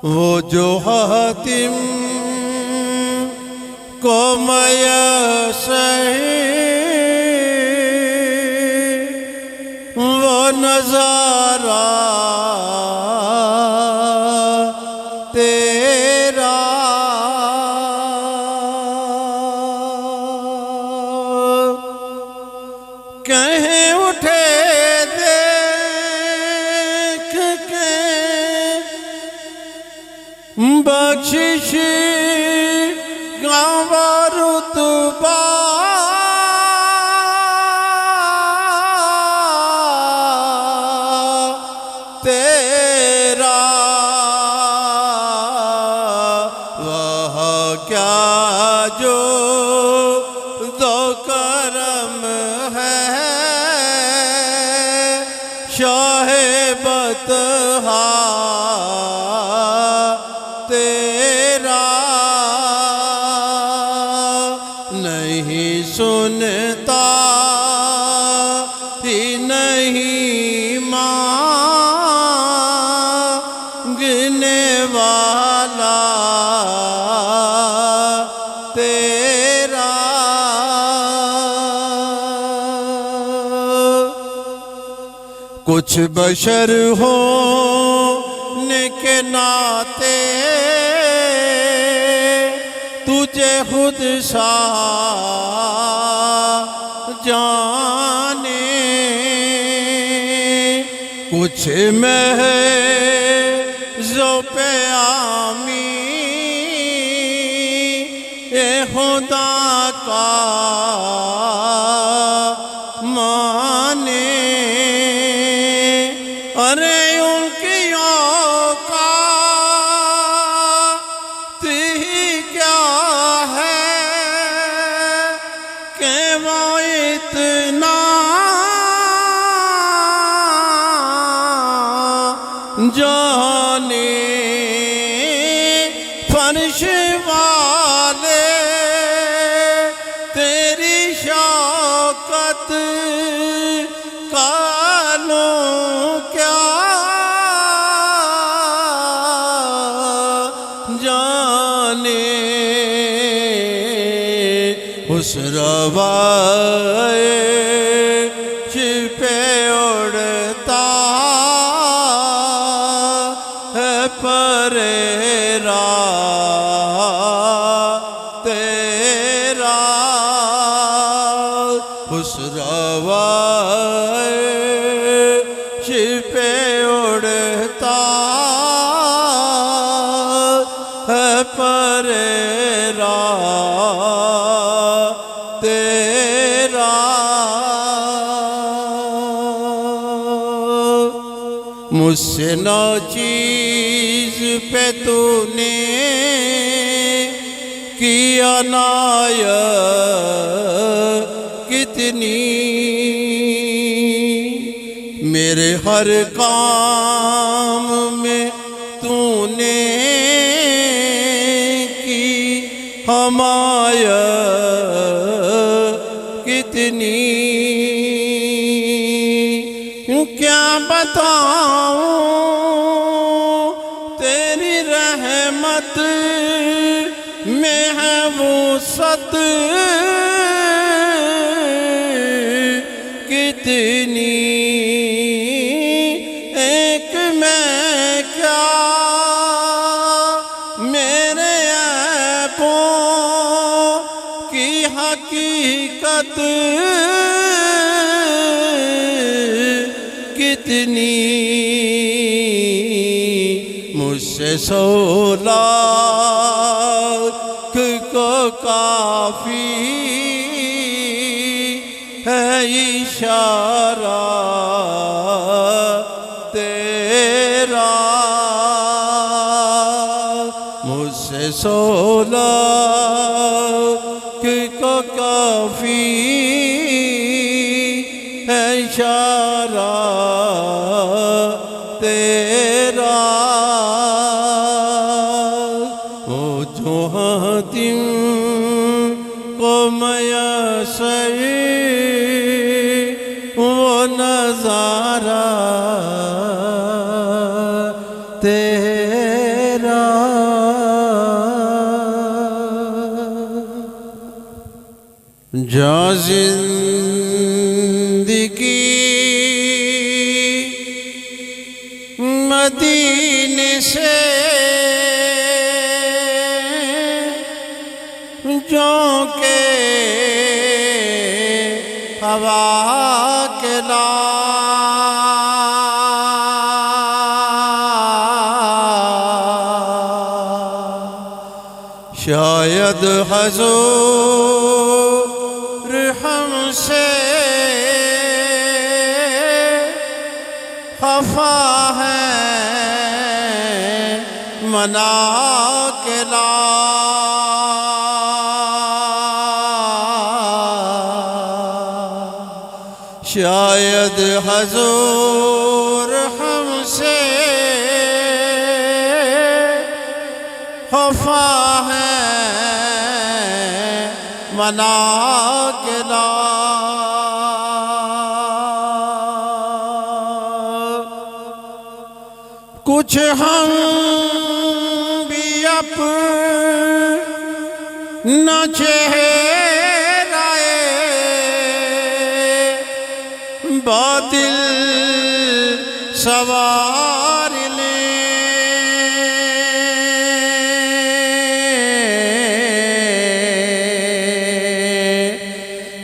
وہ جو حاتم کو میسر وہ نظارہ تیرا کہیں اٹھے دیکھ کے بخشش کا رتبہ تیرا وہ کیا جو دو کرم ہے شاہ بطحا تیرا نہیں سنتا ہی نہیں مانگنے والا تیرا کچھ بشر ہونے کے ناطے تجھے خود سا جانے کچھ محضوں پہ آمی اے خدا کا مانے ارے ان کی اوقات ہی کیا ہے کہ وہ اتنا جانے فرش والے تیری شوکت کا لوں کیا جانے اس روائے پہ اڑتا ہے پریرا تیرا اس روائے پہ اڑتا ہے پریرا تیرا مجھ سے نو چیز پہ تو نے کی عنایت کتنی میرے ہر کام میں تو نے کی حمایت کتنی کیا بتاؤں تیری رحمت میں ہے وسعت کتنی ایک میں کیا میرے عیبوں کی حقیقت کتنی مجھ سے 100,000 کو کافی ہے اشارہ تیرا مجھ سے 100,000 کو کافی ہے اشارہ تیرا وہ جو حاتم کو میسر وہ نظارہ تیرا جا زندگی مدینے سے جو کہ ہوا کے شاید حضور ہم سے خفا ہے منا کے شاید حضور ہم سے خفا ہے منا کے کچھ ہم بھی اپنا چہرہ باطل سوار لیں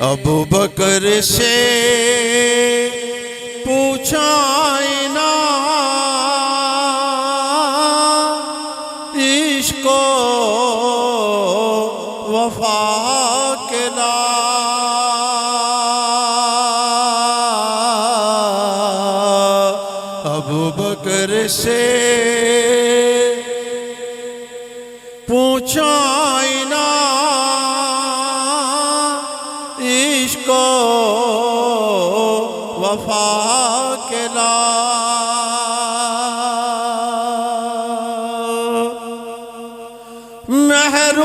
ابو بکر سے پوچھا نا عشق و وفا کے ابو بکر سے پوچھا نا عشق و وفا کے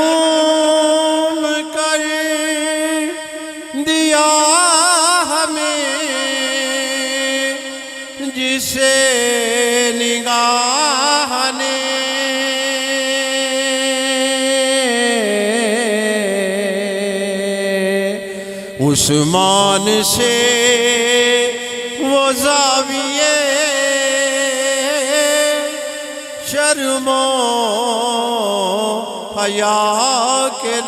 محروم کر دیا ہمیں جسے نگاہ نے عثمان سے وہ زاویے شرم و حیا کے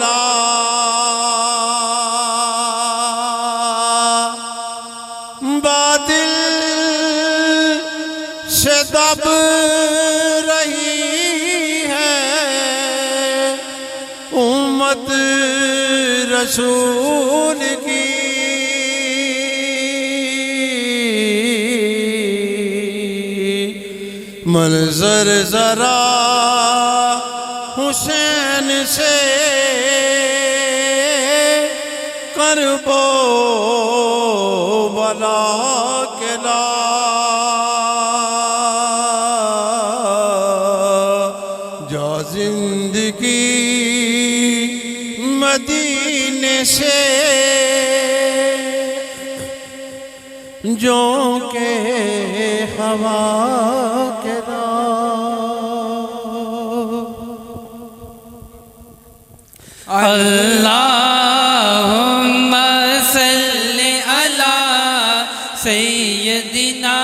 باطل سے دب رہی ہے امت رسول کی منظر ذرا حسین سے کرب و بلا کے جا زندگی مدینے سے جو کہ ہوا کے اللہم صلی علی سیدنا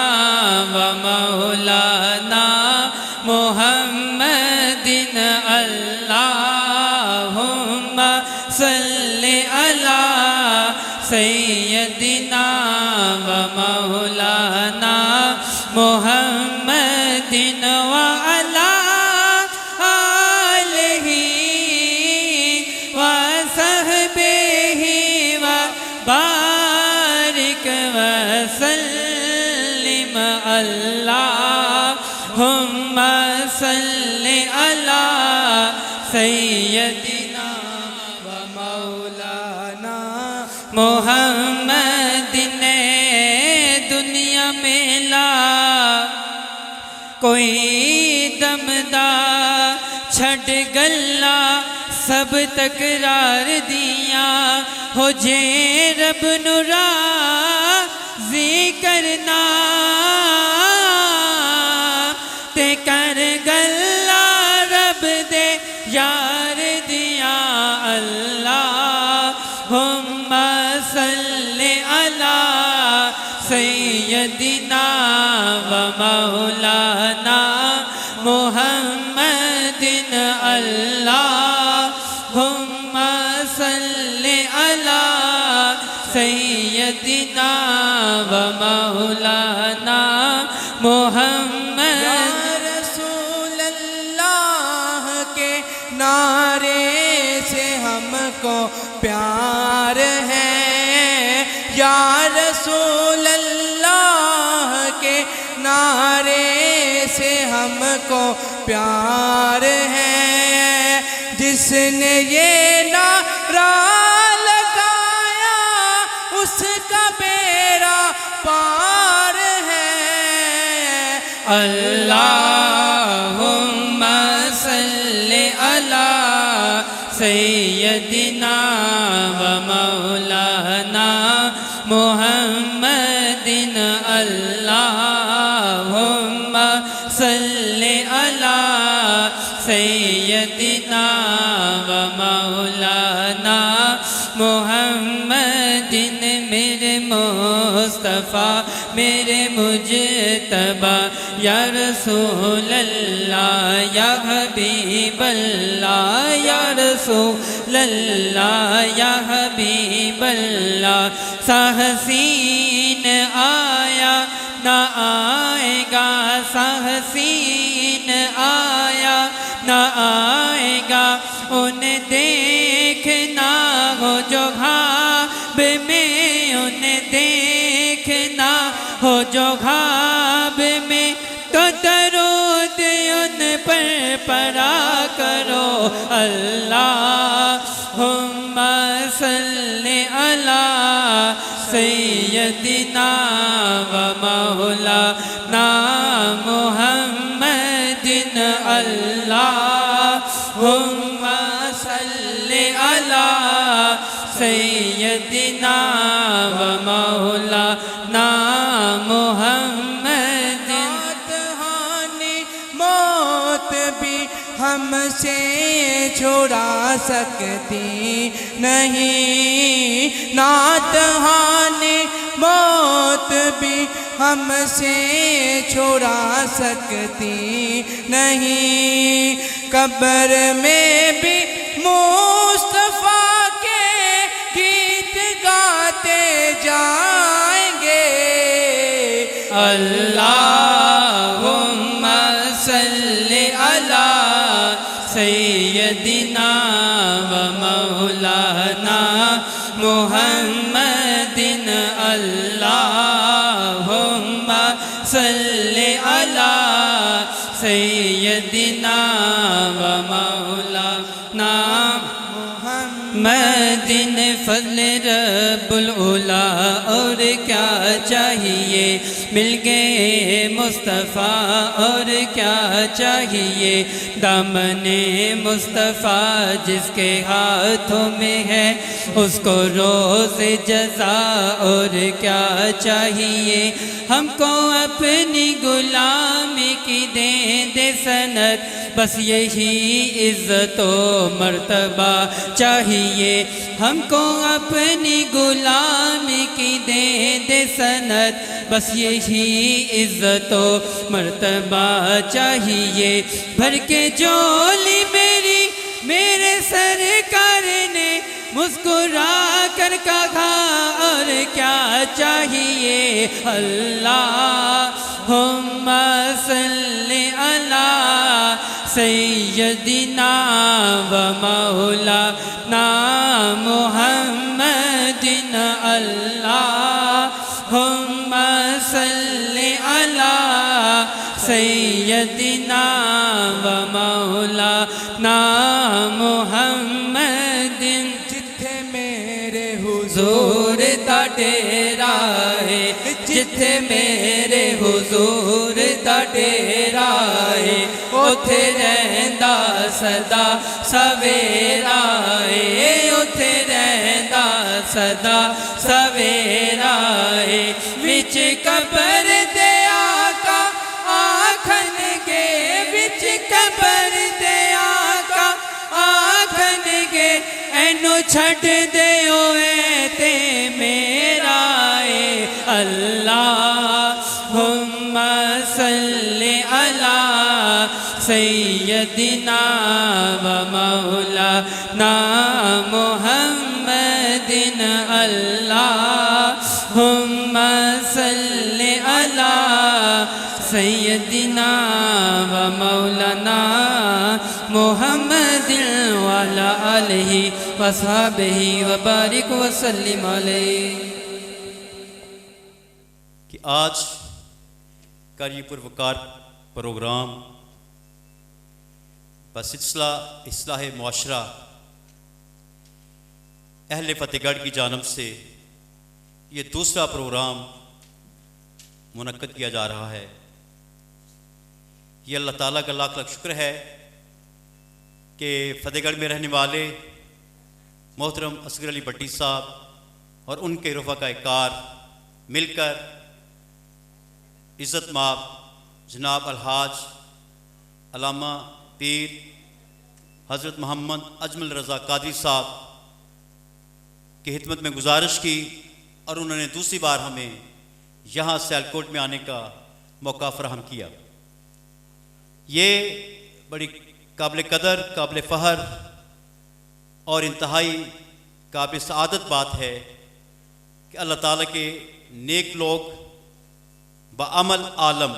و مولانا محمد اللہم صلی علی سیدنا و مولانا محمد وعلی آلہ وصحبہ وبارک وسلم اللہم صلی علی سیدنا و مولانا محمد نے دنیا میں لا کوئی دمدا چھٹ گلا سب تکرار دیاں ہو جے رب نراضی کرنا تے کر گلا عبد یار دیا اللہم صلی علی سیدنا و مولانا محمد اللہم صلی علی سیدنا و مولانا محمد یا رسول اللہ کے نعرے سے ہم کو پیار ہے، یا رسول اللہ کے نعرے سے ہم کو پیار ہے، جس نے یہ نعرہ لگایا اس کا بیڑا پار ہے۔ اللہم صلی علی سیدنا و مولانا محمد اللہم صلی علی سیدنا و مولانا محمد میرے مصطفیٰ میرے مجتبیٰ یا رسول اللہ یا حبیب اللہ یا رسول اللہ یا حبیب اللہ سا حسین آیا نہ آئے گا، سا حسین آیا نہ آئے گا، انہیں دیکھنا ہو جو خواب میں، انہیں دیکھنا ہو جو خواب میں، تو درود ان پر پڑھا کرو اللہم صلی علی سیدنا و مولانا محمد اللہم صلی علی سیدنا و مولانا محمد۔ ناتحانی موت بھی ہم سے چھڑا سکتی نہیں، ناتحانی موت بھی ہم سے چھڑا سکتی نہیں، قبر میں بھی مصطفیٰ کے گیت گاتے جائیں گے۔ اللہم صلی علی سیدنا و مولانا محمد اللہم صلی علی سیدنا و مولانا محمد۔ فضل رب العلا اور کیا چاہیے، مل گئے مصطفیٰ اور کیا چاہیے، دامن مصطفیٰ جس کے ہاتھوں میں ہے اس کو روز جزا اور کیا چاہیے، ہم کو اپنی غلامی کی دے سند، بس یہی عزت و مرتبہ چاہیے، ہم کو اپنی غلامی کی دے سند، بس یہی عزت و مرتبہ چاہیے، بھر کے جولی میرے سرکار نے مسکرا کر کہا اور کیا چاہیے، اللہم صلی علی سیدنا و مولانا محمد اللہم صلی علی سیدنا و مولانا محمد۔ جتھے میرے حضور دا ڈیرا ہے، جتھے میرے حضور دا ڈیرا ہے، اوتھے رہندا سدا سویرا ہے، اوتھے رہندا سدا سویرا ہے، وچ قبر دے آقا آکھن گے، وچ قبر دے مینو چھڈ دیو اے تے میرا اے اللہم صلی علی سیدنا و مولانا محمد اللہم صلی علی سیدنا و مولانا محمد وعلی آلہ وصحبہ وبارک وسلم علیہ۔ کہ آج کا یہ پروقار پروگرام بسلسلہ اصلاح معاشرہ اہل فتح گڑھ کی جانب سے یہ دوسرا پروگرام منعقد کیا جا رہا ہے۔ یہ اللہ تعالیٰ کا لاکھ لاکھ شکر ہے کہ فتح گڑھ میں رہنے والے محترم اصغر علی بٹی صاحب اور ان کے رفقائے کار مل کر عزت مآب جناب الحاج علامہ پیر حضرت محمد اجمل رضا قادری صاحب کی خدمت میں گزارش کی اور انہوں نے دوسری بار ہمیں یہاں سیالکوٹ میں آنے کا موقع فراہم کیا۔ یہ بڑی قابل قدر، قابل فخر اور انتہائی قابل سعادت بات ہے کہ اللہ تعالیٰ کے نیک لوگ بعمل عالم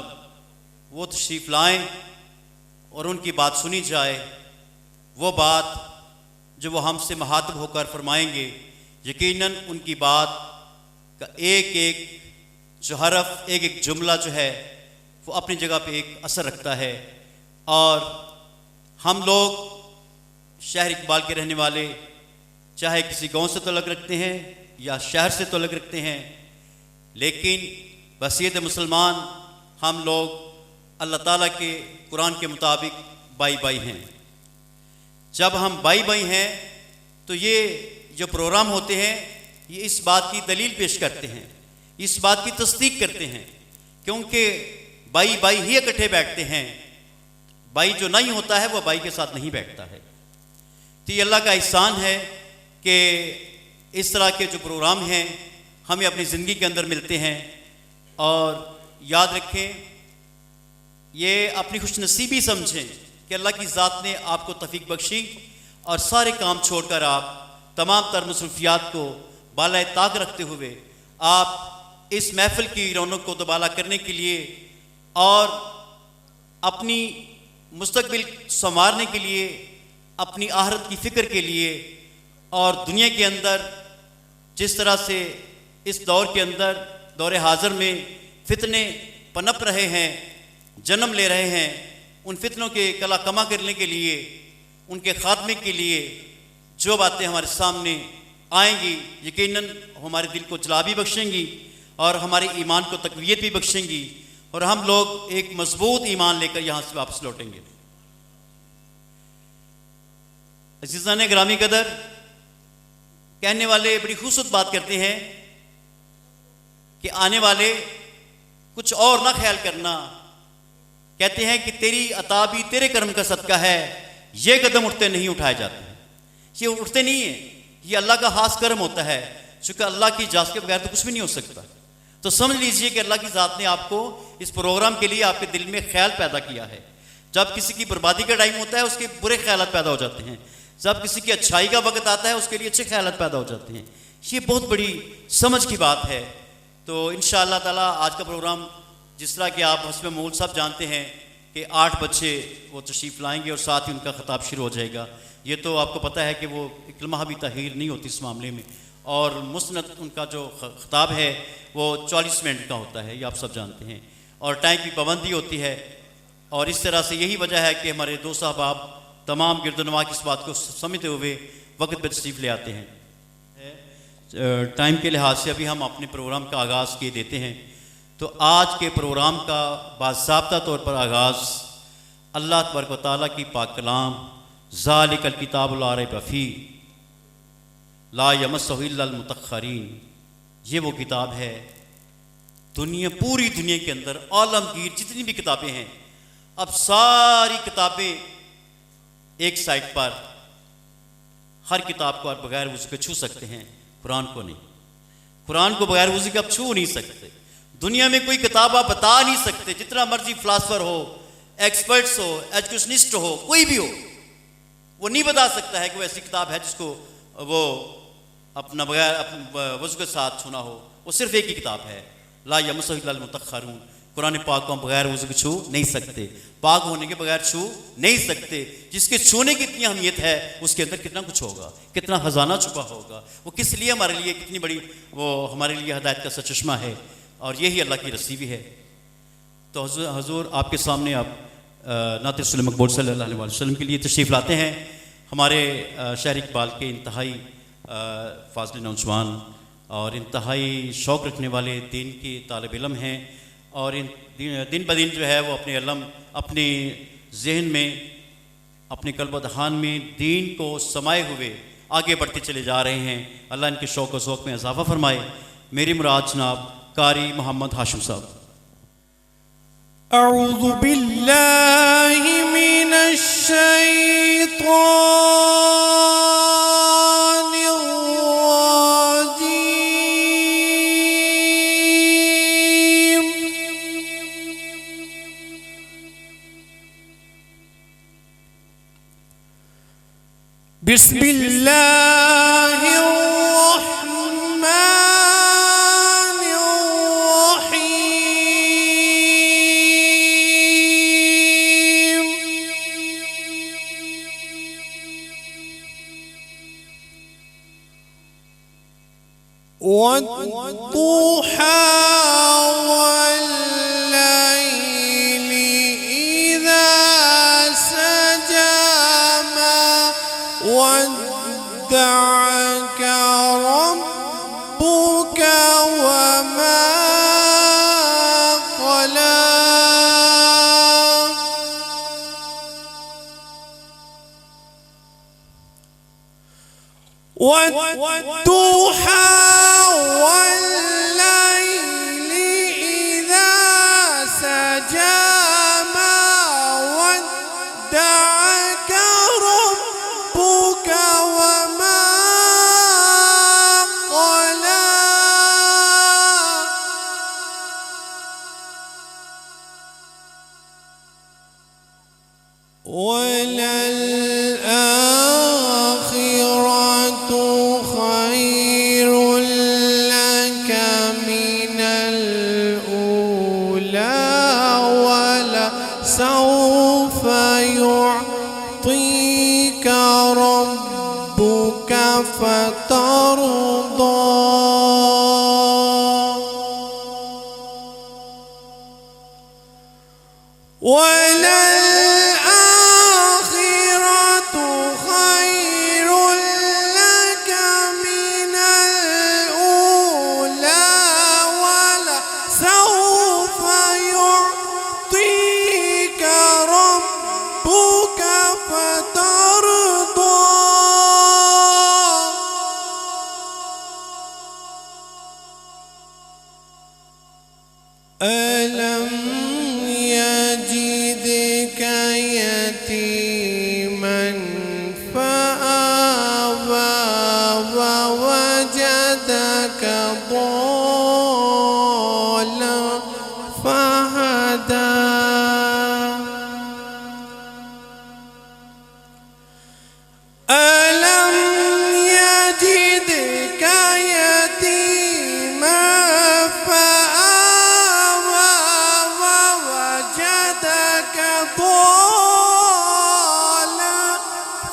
وہ تشریف لائیں اور ان کی بات سنی جائے، وہ بات جو وہ ہم سے مخاطب ہو کر فرمائیں گے یقیناً ان کی بات کا ایک ایک جو حرف، ایک ایک جملہ جو ہے وہ اپنی جگہ پہ ایک اثر رکھتا ہے۔ اور ہم لوگ شہر اقبال کے رہنے والے چاہے کسی گاؤں سے تعلق رکھتے ہیں یا شہر سے تعلق رکھتے ہیں، لیکن بحیثیت مسلمان ہم لوگ اللہ تعالیٰ کے قرآن کے مطابق بائی بائی ہیں۔ جب ہم بائی بائی ہیں تو یہ جو پروگرام ہوتے ہیں یہ اس بات کی دلیل پیش کرتے ہیں، اس بات کی تصدیق کرتے ہیں، کیونکہ بائی بائی ہی اکٹھے بیٹھتے ہیں، بائی جو نہیں ہوتا ہے وہ بائی کے ساتھ نہیں بیٹھتا ہے۔ تو یہ اللہ کا احسان ہے کہ اس طرح کے جو پروگرام ہیں ہمیں اپنی زندگی کے اندر ملتے ہیں، اور یاد رکھیں یہ اپنی خوش نصیبی سمجھیں کہ اللہ کی ذات نے آپ کو توفیق بخشی اور سارے کام چھوڑ کر آپ تمام تر مصروفیات کو بالائے طاق رکھتے ہوئے آپ اس محفل کی رونق کو دوبالا کرنے کے لیے اور اپنی مستقبل سنوارنے کے لیے، اپنی آخرت کی فکر کے لیے، اور دنیا کے اندر جس طرح سے اس دور کے اندر دور حاضر میں فتنے پنپ رہے ہیں، جنم لے رہے ہیں، ان فتنوں کے کلا کما کرنے کے لیے، ان کے خاتمے کے لیے جو باتیں ہمارے سامنے آئیں گی یقیناً ہمارے دل کو جلا بھی بخشیں گی اور ہمارے ایمان کو تقویت بھی بخشیں گی، اور ہم لوگ ایک مضبوط ایمان لے کر یہاں سے واپس لوٹیں گے۔ عزیزان گرامی قدر، کہنے والے بڑی خوبصورت بات کرتے ہیں کہ آنے والے کچھ اور نہ خیال کرنا، کہتے ہیں کہ تیری عطا بھی تیرے کرم کا صدقہ ہے، یہ قدم اٹھتے نہیں اٹھائے جاتے ہیں، یہ اٹھتے نہیں ہیں، یہ اللہ کا خاص کرم ہوتا ہے، چونکہ اللہ کی اجازت کے بغیر تو کچھ بھی نہیں ہو سکتا۔ تو سمجھ لیجئے کہ اللہ کی ذات نے آپ کو اس پروگرام کے لیے آپ کے دل میں خیال پیدا کیا ہے۔ جب کسی کی بربادی کا ٹائم ہوتا ہے اس کے برے خیالات پیدا ہو جاتے ہیں، جب کسی کی اچھائی کا وقت آتا ہے اس کے لیے اچھے خیالات پیدا ہو جاتے ہیں۔ یہ بہت بڑی سمجھ کی بات ہے۔ تو انشاءاللہ تعالیٰ آج کا پروگرام جس طرح کہ آپ حسب معمول صاحب جانتے ہیں کہ 8 بجے وہ تشریف لائیں گے اور ساتھ ہی ان کا خطاب شروع ہو جائے گا۔ یہ تو آپ کو پتہ ہے کہ وہ ایک لمحہ بھی تاخیر نہیں ہوتی اس معاملے میں، اور مسند ان کا جو خطاب ہے وہ 40 منٹ کا ہوتا ہے، یہ آپ سب جانتے ہیں، اور ٹائم کی پابندی ہوتی ہے، اور اس طرح سے یہی وجہ ہے کہ ہمارے دوست احباب تمام گرد و نواح کی اس بات کو سمجھتے ہوئے وقت پہ تشریف لے آتے ہیں۔ ٹائم کے لحاظ سے ابھی ہم اپنے پروگرام کا آغاز کیے دیتے ہیں، تو آج کے پروگرام کا باضابطہ طور پر آغاز اللہ تبارک و تعالیٰ کی پاک کلام ذالک الکتاب لا ریب فیہ لا یمسہ الا المطہرین، یہ وہ کتاب ہے پوری دنیا کے اندر عالمگیر جتنی بھی کتابیں ہیں، اب ساری کتابیں ایک سائٹ پر، ہر کتاب کو آپ بغیر وضو کے چھو سکتے ہیں، قرآن کو نہیں۔ قرآن کو بغیر وضو کے آپ چھو نہیں سکتے۔ دنیا میں کوئی کتاب آپ بتا نہیں سکتے، جتنا مرضی فلاسفر ہو، ایکسپرٹس ہو، ایجوکیشنسٹ ہو، کوئی بھی ہو، وہ نہیں بتا سکتا ہے کہ وہ ایسی کتاب ہے جس کو وہ اپنا بغیر وضو کے ساتھ چھونا ہو۔ وہ صرف ایک ہی کتاب ہے، لا یمسہ الا المطہرون۔ قرآن پاک کو ہم بغیر وضو کے چھو نہیں سکتے، پاک ہونے کے بغیر چھو نہیں سکتے۔ جس کے چھونے کی اتنی اہمیت ہے، اس کے اندر کتنا کچھ ہوگا، کتنا خزانہ چھپا ہوگا، وہ کس لیے ہمارے لیے کتنی بڑی وہ ہمارے لیے ہدایت کا سرچشمہ ہے، اور یہی اللہ کی رسی بھی ہے۔ تو حضور آپ کے سامنے آپ نعت رسول مقبول صلی اللہ علیہ وسلم کے لیے تشریف لاتے ہیں۔ ہمارے شہر اقبال کے انتہائی فاضل نوجوان اور انتہائی شوق رکھنے والے دین کے طالب علم ہیں، اور دن بدن جو ہے وہ اپنے علم، اپنے ذہن میں، اپنے قلب و دہان میں دین کو سمائے ہوئے آگے بڑھتے چلے جا رہے ہیں۔ اللہ ان کے شوق و ذوق میں اضافہ فرمائے۔ میری مراد جناب قاری محمد ہاشم صاحب۔ اعوذ باللہ من الشیطان بسم اللہ الرحمن الرحیم والضحى والليل إذا سجى ودعك ربك وما قلى والضحى والليل إذا سجى ودعك ربك وما قلى وللآخرة خير لك من الأولى ولسوف يعطيك ربك فترضى وللآخرة خير لك من الأولى ولسوف يعطيك ربك فترضى ألم يجدك يتيما فآوى ووجدك ضالا فهدى ألم يجدك يتيما فآوى ووجدك ضالا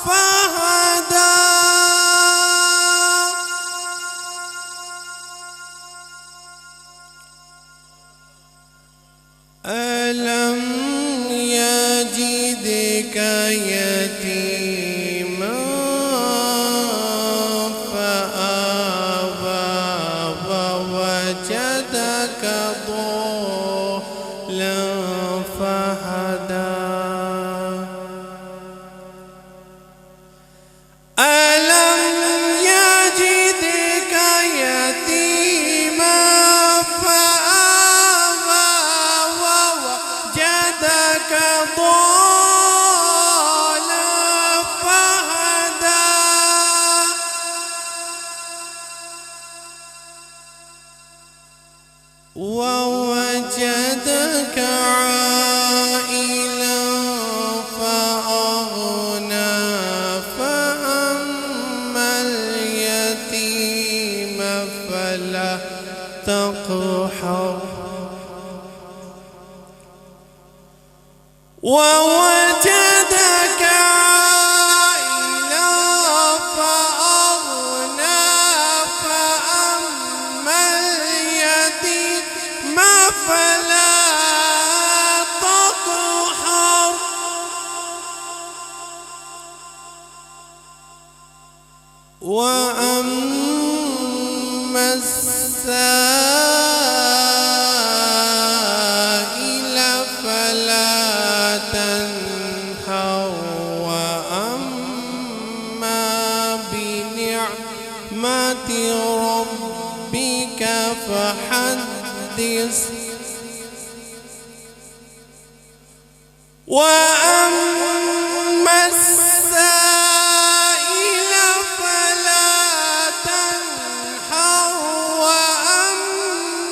فهدى وأما السائل فلا تنهر وأما بنعمة ربك فحدث وأما السائل فلا تنهر وأما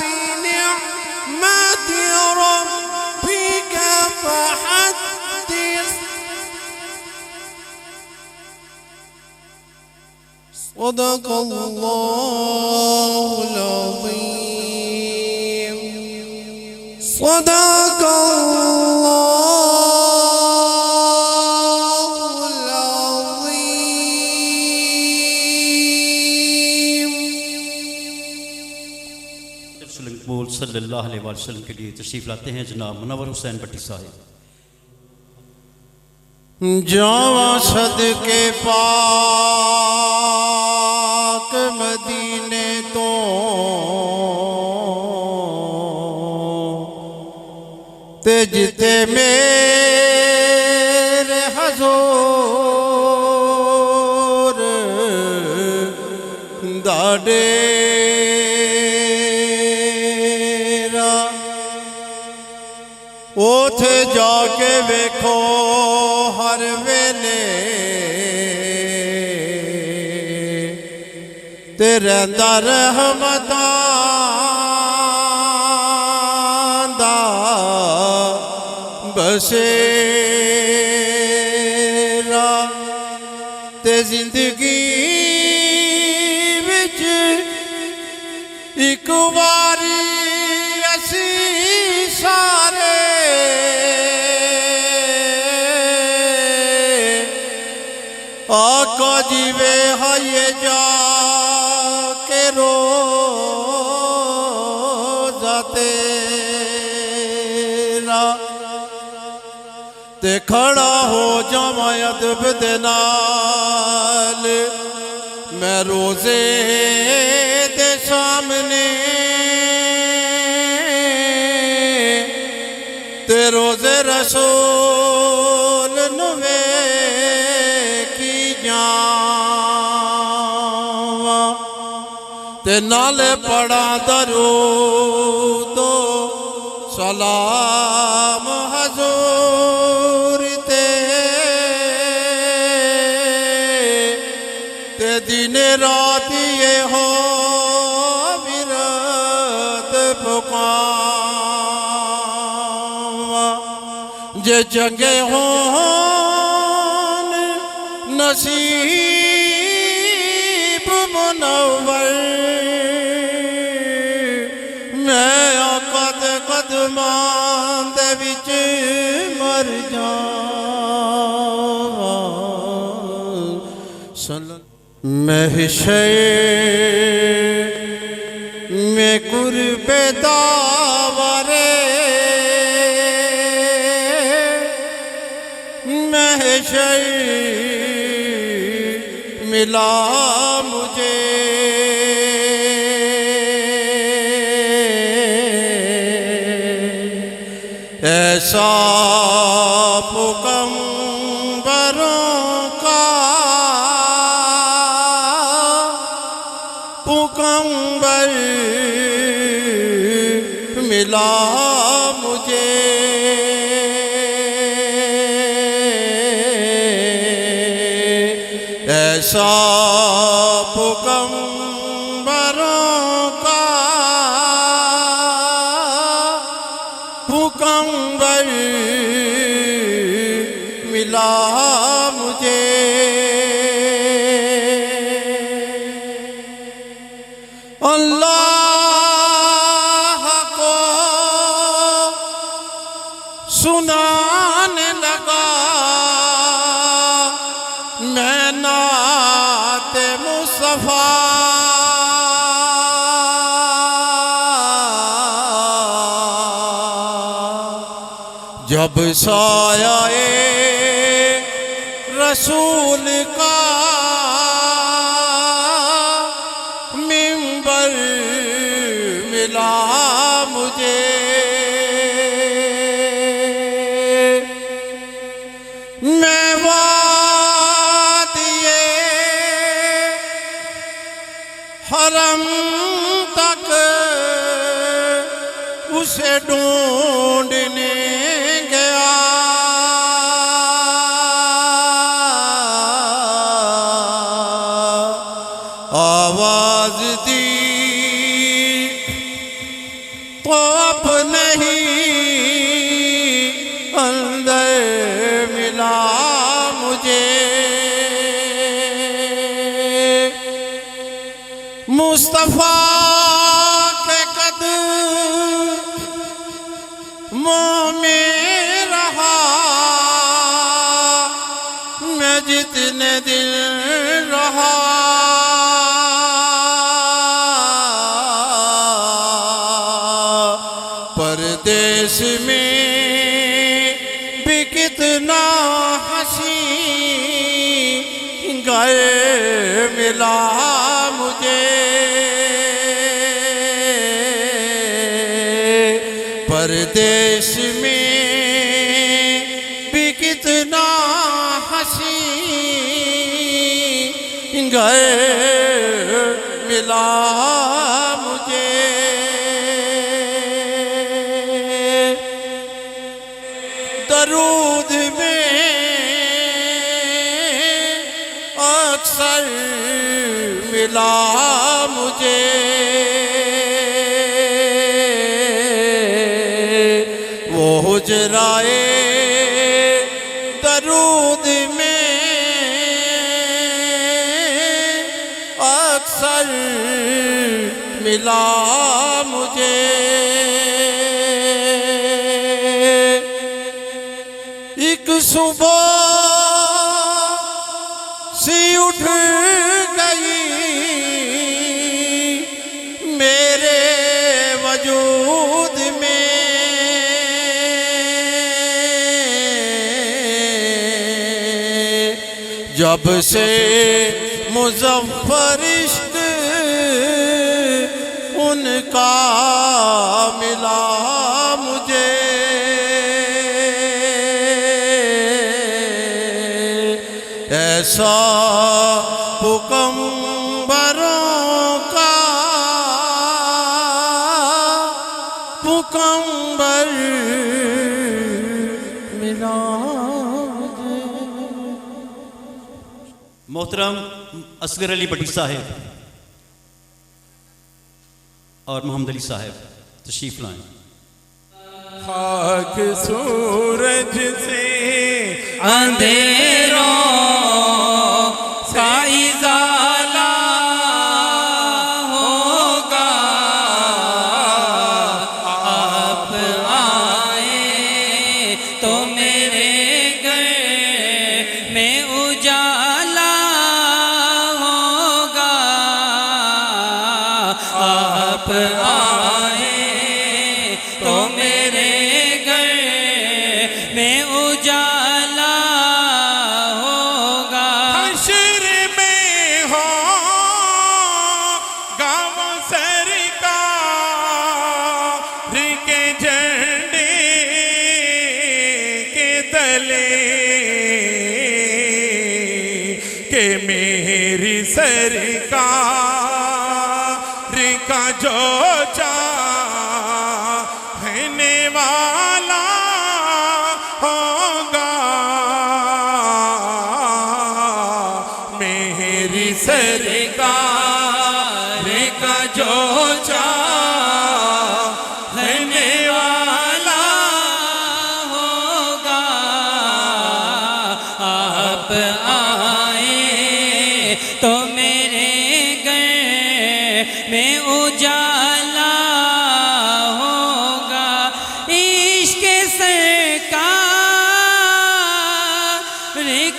بنعمة ربك فحدث صدق الله العظيم صدق الله العظيم رسول مقبول صلی اللہ علیہ وآلہ وسلم کے لیے تشریف لاتے ہیں جناب منور حسین بٹی صاحب۔ جاواں صدقے پاک مدینے تو تے جتے میرے حضور دا ڈیرا اوتھے جا کے ویکھو ہر ویلے تے رہندا رحمتاں دا بسیرا تے زندگی وچ ایک واری اسی سارے آقا جیوے ہائیے جا کے روزہ تیرا تے کھڑا ہو جاواں ادب دے نال میں روزے دے سامنے تے روزے رسول نوے کی جاواں تے نالے پڑھا درود و سلام حضور تے دن رات یہ ہو ورد پکاواں جے چنگے ہون نصیب منور میں آقا دے قدمان دے وچ مر جاواں محشر میں قرب داورے محشر ملا مجھے ایسا پیغمبروں کا پیغمبر ملا مجھے ایسا پیغمبروں کا پیغمبر ملا مجھے اللہ کو سنانے لگا میں نعت مصطفیٰ جب سایہ رسول کا حرم تک اسے ڈھونڈنے گیا، آواز دی تو اب نہیں اندر ملا مجھے، مصطفیٰ کے قدموں میں رہا میں جتنے دن رہا، پردیس میں بھی کتنا حسین گھر ملا مجھے، پردیس میں بھی کتنا حسین گھر ملا مجھے، درود میں اکثر ملا مجھے، وہ حجرائے درود میں اکثر ملا مجھے، ایک صبح سی اٹھ گئی میرے وجود میں، جب سے مظفر عشق ان کا ملا مجھے، ایسا پیغمبروں کا پیغمبر ملا مجھے۔ محترم اصغر علی بٹی صاحب اور محمد علی صاحب تشریف لائیں۔ خاک سورج سے اندھیروں کا ازالہ ہوگا، آپ آئے تو میرے گھر میں اجالا ہوگا، آپ آئے تو میرے گھر میں اجالا ہوگا، حشر میں ہوگا وہ سرکار کے جھنڈے کے تلے کہ میری سرکار کا جو چاہنے والا ہوگا، میری سرکار کا جو چاہنے والا ہوگا، آپ آئے تو میرے گھر میں اجالا ہوگا، عشق سرکار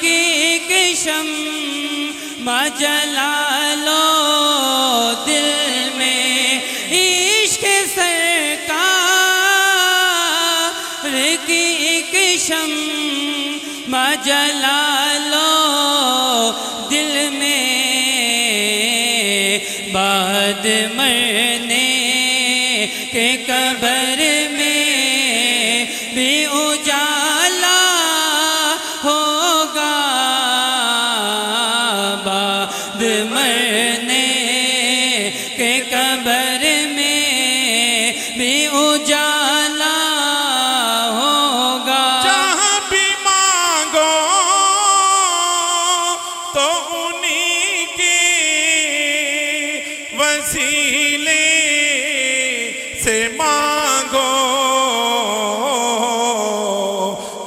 کی ایک شمع جلا لو دل میں، عشق سرکار کی ایک شمع جلا لو دل میں، بعد مرنے کے قبر میں بھی اجالا ہوگا، بعد مرنے تو انہی کے وسیلے سے مانگو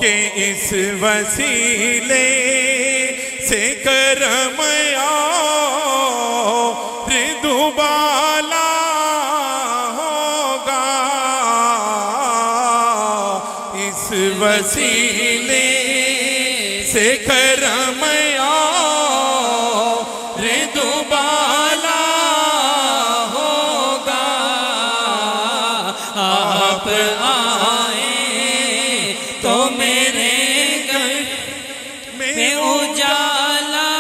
کہ اس وسیلے سے کرم اور دوبالا ہوگا، اس وسیلے سے کرم اور دوبالا ہوگا۔ آپ آئیں تو میرے گھر میں اجالا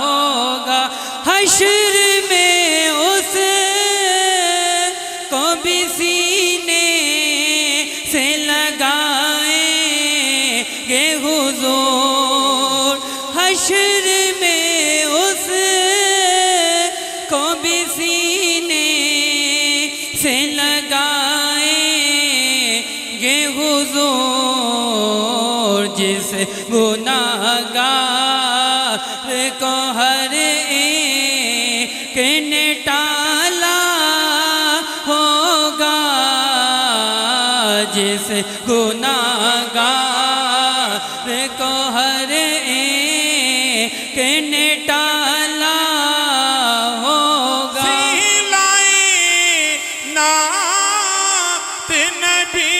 ہوگا، حشر میں اس کو بھی سینے سے لگائیں گے حضور، حشر میں اس کو بھی سینے سے لگائیں گے حضور، جس گناہگار کو ہر ایک نے ٹالا ہوگا، جس گناہگار کو ہر ایک نے ٹالا ہوگا۔ سلائے نعت نبی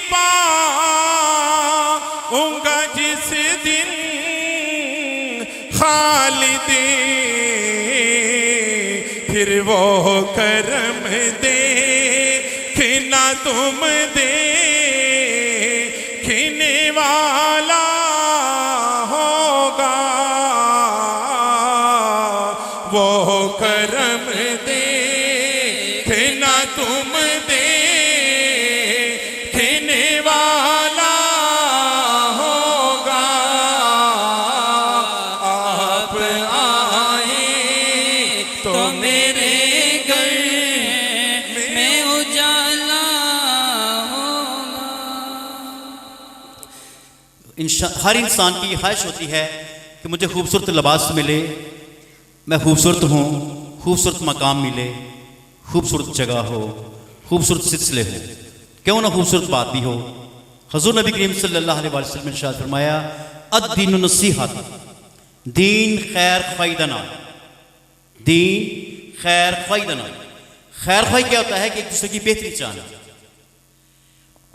پاؤں گا جس دن خالد، پھر وہ کرم دیکھنا تم دیکھنے والا ہوگا، وہ کرم دیکھنا تم دیکھنے والا ہوگا۔ آپ آئیں تو میرے گھر میں اجالا ہوگا۔ ہر انسان کی یہ خواہش ہوتی ہے کہ مجھے خوبصورت لباس ملے، میں خوبصورت ہوں، خوبصورت مقام ملے، خوبصورت جگہ ہو، خوبصورت سلسلے ہو، کیوں نہ خوبصورت بات بھی ہو۔ حضور نبی کریم صلی اللہ علیہ وسلم نے ارشاد فرمایا الدین نصیحت، دین خیر خواہی دنا، دین خیر خواہی دنا۔ خیر خواہی کیا ہوتا ہے کہ ایک دوسرے کی بہتری چاہنا۔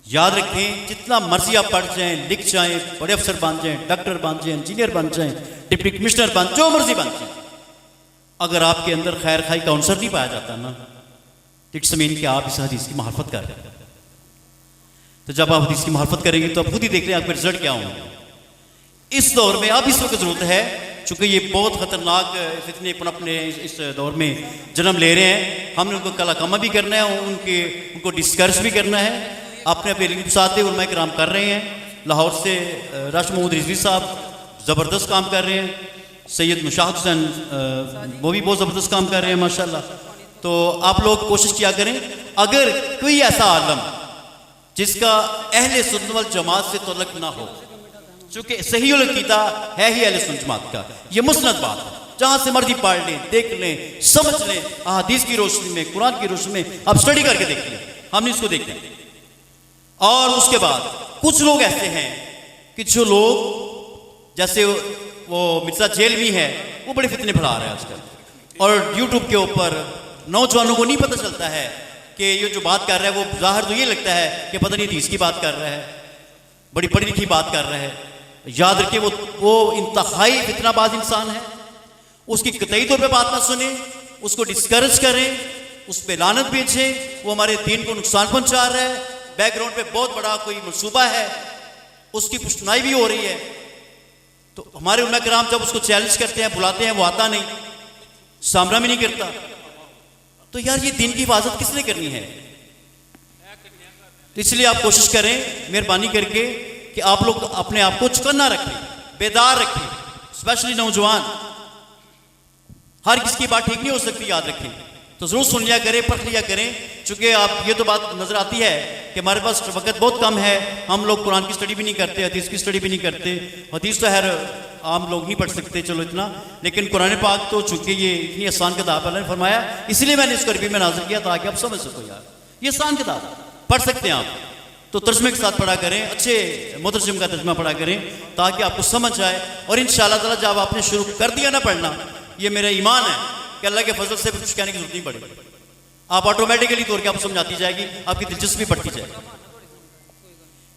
یاد رکھیں جتنا مرضی آپ پڑھ جائیں، لکھ جائیں، بڑے افسر بن جائیں، ڈاکٹر بن جائیں، انجینئر بن جائیں، ڈپٹی کمشنر بن، جو مرضی بن جائیں، اگر آپ کے اندر خیر خواہی کا عنصر نہیں پایا جاتا نا، اٹس مین کہ آپ اس حدیث کی مخالفت کر رہے ہیں۔ تو جب آپ حدیث کی مخالفت کریں گے تو آپ خود ہی دیکھ لیں آپ کا رزلٹ کیا ہوں گے۔ اس دور میں اب اس وقت ضرورت ہے، چونکہ یہ بہت خطرناک فتنے اپنے اس دور میں جنم لے رہے ہیں، ہم نے ان کو کلا کما بھی کرنا ہے، ان کو ڈسکرس بھی کرنا ہے، اپنے علم ساتھ علماء کرام کر رہے ہیں۔ لاہور سے راشد محمود رضوی صاحب زبردست کام کر رہے ہیں، سید مشاہد حسین وہ بھی بہت زبردست کام کر رہے ہیں ماشاءاللہ۔ تو آپ لوگ کوشش کیا کریں، اگر کوئی ایسا عالم جس کا اہل سنت والجماعت سے تعلق نہ ہو، چونکہ صحیح العقیدہ ہے ہی اہل سنت جماعت کا، یہ مسند بات ہے، جہاں سے مرضی پڑھ لیں، دیکھ لیں، سمجھ لیں، احادیث کی روشنی میں، قرآن کی روشنی میں آپ اسٹڈی کر کے دیکھ لیں، ہم نے اس کو دیکھنا ہے۔ اور اس کے بعد کچھ لوگ ایسے ہیں کہ جو لوگ جیسے وہ مرزا جیلوی ہے، وہ بڑے فتنے پھیلا رہے ہیں آج کل، اور یوٹیوب کے اوپر نوجوانوں کو نہیں پتہ چلتا ہے کہ یہ جو بات کر رہا ہے وہ ظاہر تو یہ لگتا ہے کہ پتہ نہیں حدیث کی بات کر رہا ہے، بڑی پڑھی لکھی بات کر رہا ہے۔ یاد رکھیں وہ انتہائی فتنہ باز انسان ہے، اس کی قطعی طور پہ بات نہ سنیں، اس کو ڈسکریج کریں، اس پہ لعنت بھیجیں، وہ ہمارے دین کو نقصان پہنچا رہا ہے، بیک گراؤنڈ پہ بہت بڑا کوئی منصوبہ ہے، اس کی پشتنائی بھی ہو رہی ہے۔ تو ہمارے علماء کرام جب اس کو چیلنج کرتے ہیں، بلاتے ہیں، وہ آتا نہیں، سامنا بھی نہیں کرتا۔ تو یار یہ دین کی حفاظت کس نے کرنی ہے؟ تو اس لیے آپ کوشش کریں مہربانی کر کے کہ آپ لوگ اپنے آپ کو چکنا رکھیں، بیدار رکھیں، اسپیشلی نوجوان۔ ہر کس کی بات ٹھیک نہیں ہو سکتی، یاد رکھیں، تو ضرور سن لیا کریں، پڑھ لیا کریں، چونکہ آپ یہ تو بات نظر آتی ہے کہ ہمارے پاس وقت بہت کم ہے، ہم لوگ قرآن کی سٹڈی بھی نہیں کرتے، حدیث کی سٹڈی بھی نہیں کرتے۔ حدیث تو عام لوگ نہیں پڑھ سکتے چلو اتنا، لیکن قرآن پاک تو چونکہ یہ اتنی آسان کتاب اللہ نے فرمایا، اس لیے میں نے اس کو عربی میں نازل کیا تاکہ آپ سمجھ سکو یار، یہ آسان کتاب ہے، پڑھ سکتے ہیں آپ، تو ترجمے کے ساتھ پڑھا کریں، اچھے مترجم کا ترجمہ پڑھا کریں تاکہ آپ کو سمجھ آئے، اور انشاءاللہ تعالیٰ جب آپ نے شروع کر دیا نہ پڑھنا، یہ میرا ایمان ہے کہ اللہ کے فضل سے کچھ کہنے کی ضرورت نہیں پڑے گی، آپ آٹومیٹکلی طور کے آپ کو سمجھاتی جائے گی، آپ کی دلچسپی بڑھتی جائے گی۔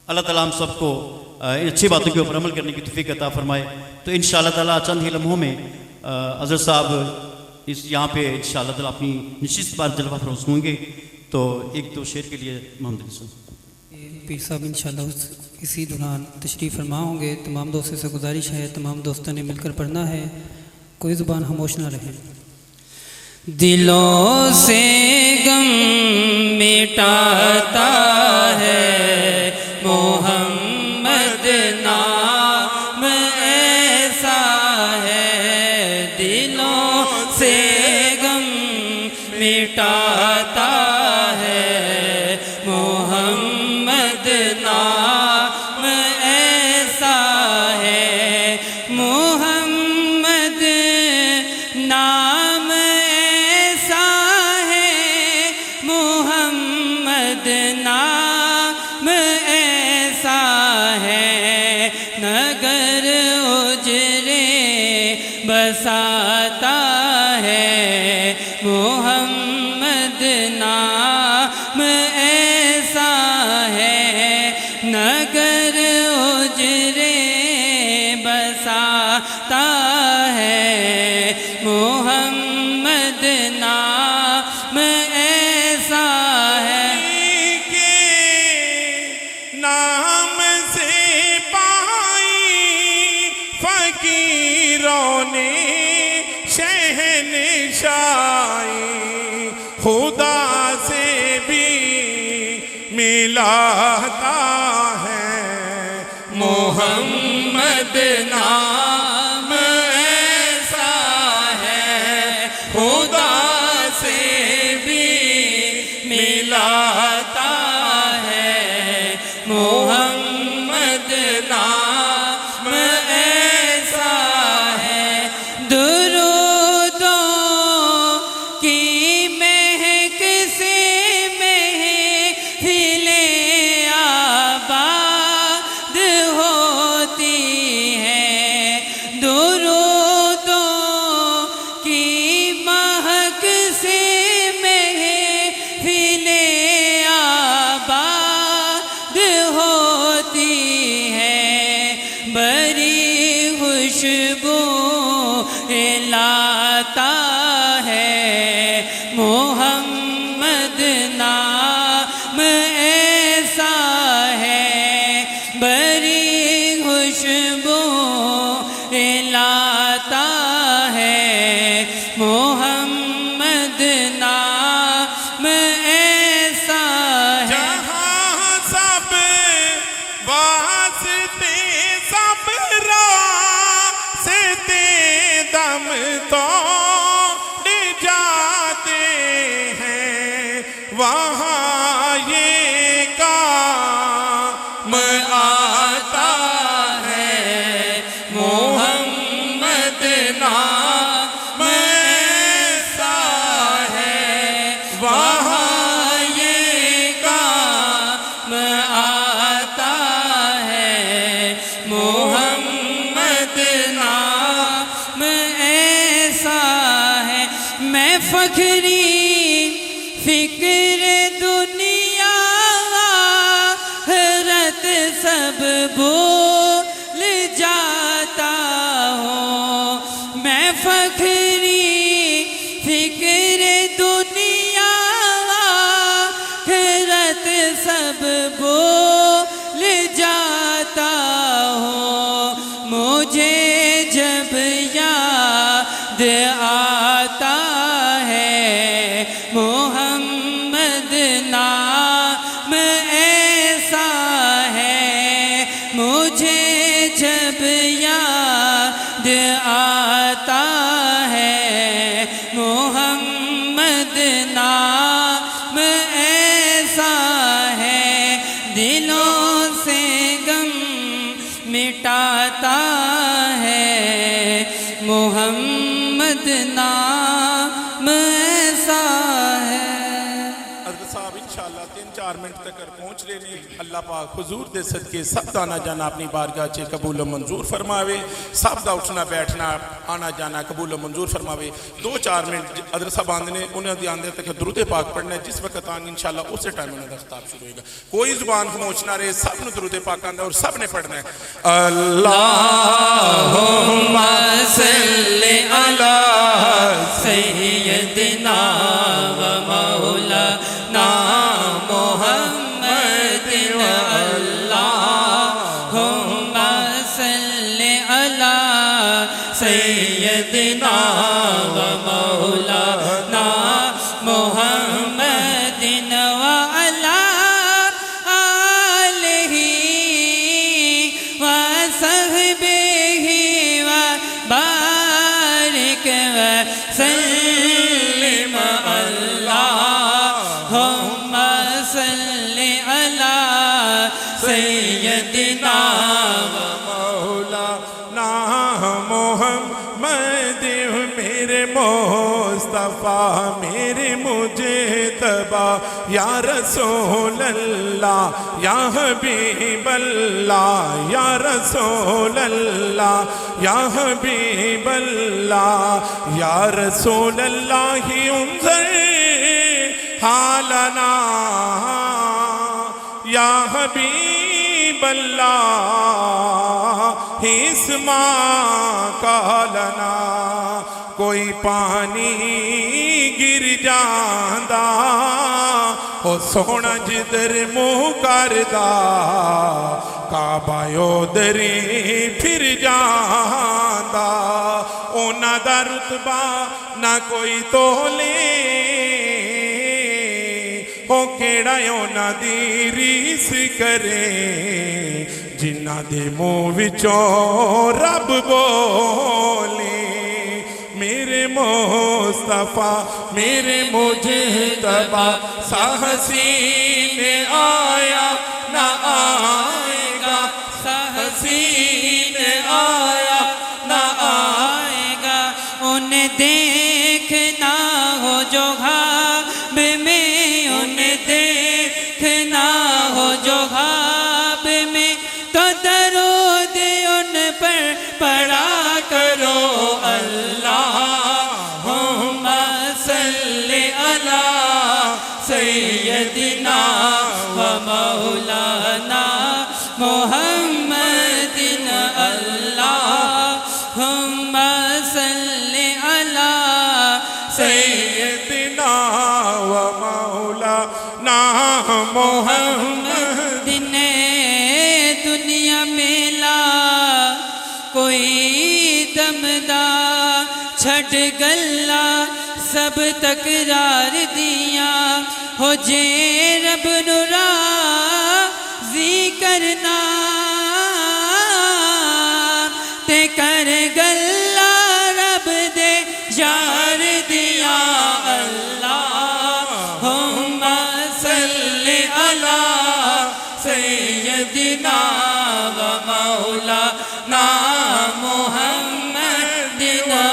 اللہ تعالیٰ ہم سب کو ان اچھی باتوں کے اوپر عمل کرنے کی توفیق عطا فرمائے۔ تو انشاءاللہ تعالیٰ چند ہی لمحوں میں حضرت صاحب اس یہاں پہ انشاءاللہ تعالیٰ اپنی نشست پر جلوہ فروز ہوں گے، تو ایک دو شعر کے لیے محمد علی صاحب۔ پیر صاحب انشاءاللہ اسی دوران تشریف فرما ہوں گے۔ تمام دوستوں سے گزارش ہے، تمام دوستوں نے مل کر پڑھنا ہے، کوئی زبان خاموش نہ رہے۔ دلوں سے غم مٹاتا ہے محمد نام ایسا ہے، دلوں سے غم مٹاتا ہے محمد نام ایسا ہے، محمد نام ایسا ہے، محمد نام ایسا ہے، نگر اجرے بساتا ہے محمد نام ایسا ہے، نگر اجرے بساتا ہے محمد نام ایسا ہے۔ نام سے پائی فقیروں نے شہنشائی، خدا سے بھی ملاتا ہے محمد نام ایسا ہے، خدا سے بھی ملاتا ہے محمد نام ایسا ہے، درودوں کی مہک سے محفل آباد ہوتی ہے، درودوں کی مہک سے محفل آباد ہوتی ہے، بڑی خوشبو لاتا ہے محمد نام ایسا ہے، بڑی خوشبو لاتا ہے محمد نام ایسا ہے۔ جہاں سب واسطے سب راستے دم توڑ جاتے ہیں، وہاں یہ کام آتا ہے محمد نام ایسا ہے، وہاں یہ کام آتا ہے محمد نام ایسا ہے، میں فخری فکر دنیا آخرت سب بھول جاتا ہوں، میں فخری فکر دنیا آخرت سب بھول جاتا ہوں، مجھے جب یاد آتا ہے محمد نام ایسا ہے، مجھے جب یاد آتا ہے محمد نام ایسا ہے، دلوں سے غم مٹاتا ہے محمد نام ایسا ہے۔ حضرت صاحب انشاءاللہ 3-4 منٹ تک پہنچ رہے نے، اللہ پاک حضور دے صدقے سب دا آنا جانا اپنی بارگاہ چے قبول و منظور فرماوے، سب دا اٹھنا بیٹھنا آنا جانا قبول و منظور فرماوے۔ 2-4 منٹ حضرت صاحب آندھنے انہیں دی آندھے تک درود پاک پڑھنا ہے، جس وقت آنگے انشاءاللہ اسی ٹائم انہیں دا خطاب شروع ہوئے گا۔ کوئی زبان خموچ نہ رہے، سب نے درود پاک آندھا اور سب نے پڑھنا ہے۔ اللہم صلی علی سیدنا و مولانا محمد، اللہم صلی علی سیدنا و مولانا محمد وعلی آلہ وصحبہ وبارک وسلم۔ اللہم صلی علی سیدنا مولانا محمد، میرے مصطفیٰ میرے مجتبیٰ، یا رسول اللہ یا حبیب اللہ، یا رسول اللہ یا حبیب اللہ، یا رسول اللہ انظر حالنا، یا حبیب اللہ اسمع قالنا۔ کوئی پانی گر جاندا او سونا جدر منہ کردا، کعبہ ادھری پھر جاندا، اونا دا رتبہ نہ کوئی تولے، او کیڑا اونا دی ریس کرے، جنہ دے منہ وچوں رب بولے۔ میرے مصطفیٰ میرے مجتبیٰ، سا حسین آیا نہ آئے گا، سا حسین آیا نہ آئے گا، انہیں دیکھنا ہو جو خواب میں، انہیں دیکھنا ہو جو خواب میں، تو درود ان پر پڑھا کرو۔ اللہم صلی علی سیدنا و مولانا محمد، اللہم صلی علی سیدنا و مولانا محمد۔ دنیا میں لا کوئی دمدا چھٹ گلا، سب تکرار دیا ہو جے رب نو راضی کرنا، تے کر گلا رب دے یار دیا۔ اللہم صلی علی سیدنا و مولانا محمد،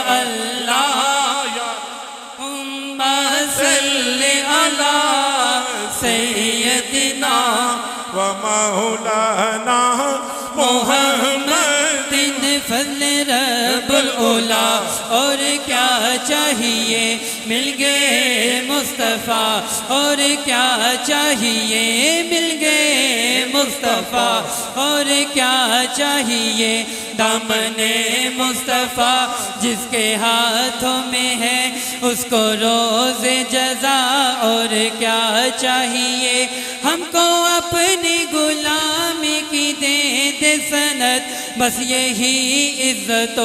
اللہم صلی علی سیدنا و مولانا محمد۔ فضل رب العلا اور کیا چاہیے، مل گئے مصطفیٰ اور کیا چاہیے، مل گئے مصطفیٰ اور کیا چاہیے، دامن مصطفیٰ جس کے ہاتھوں میں ہے اس کو روز جزا اور کیا چاہیے، ہم کو اپنی غلامی کی دے دے سند، بس یہی عزت و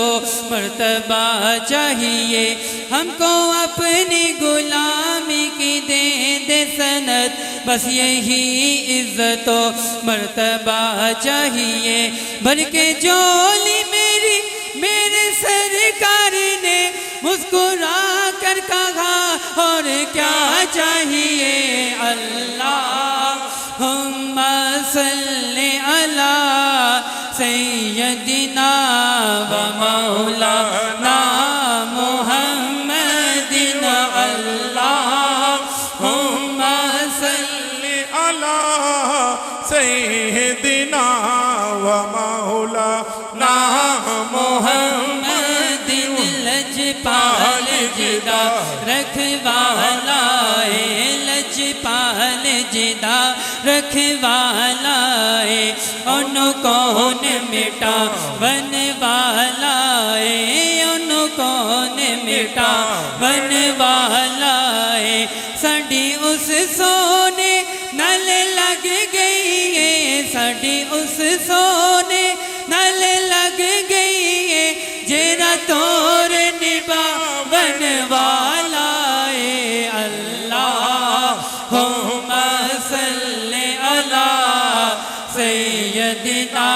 مرتبہ چاہیے، ہم کو اپنی غلامی کی دے دے سند، بس یہی عزت و مرتبہ چاہیے، بھر کے جولی میری میرے سرکار نے مسکرا کر کہا اور کیا چاہیے، اللہم صلی علی سیدنا و مولانا لجپال جدا رکھوالا ہے لجپال جدا رکھوالا ہے انہوں کون مٹا ون والا ہے انہوں کون مٹا ون والا ہے ساڈی اس سونے نل لگ گئی ہے ساڈی اس سونے نل لگ گئی ہے جیرا تور نبھاون والا ہے اللہم صلی علی سیدنا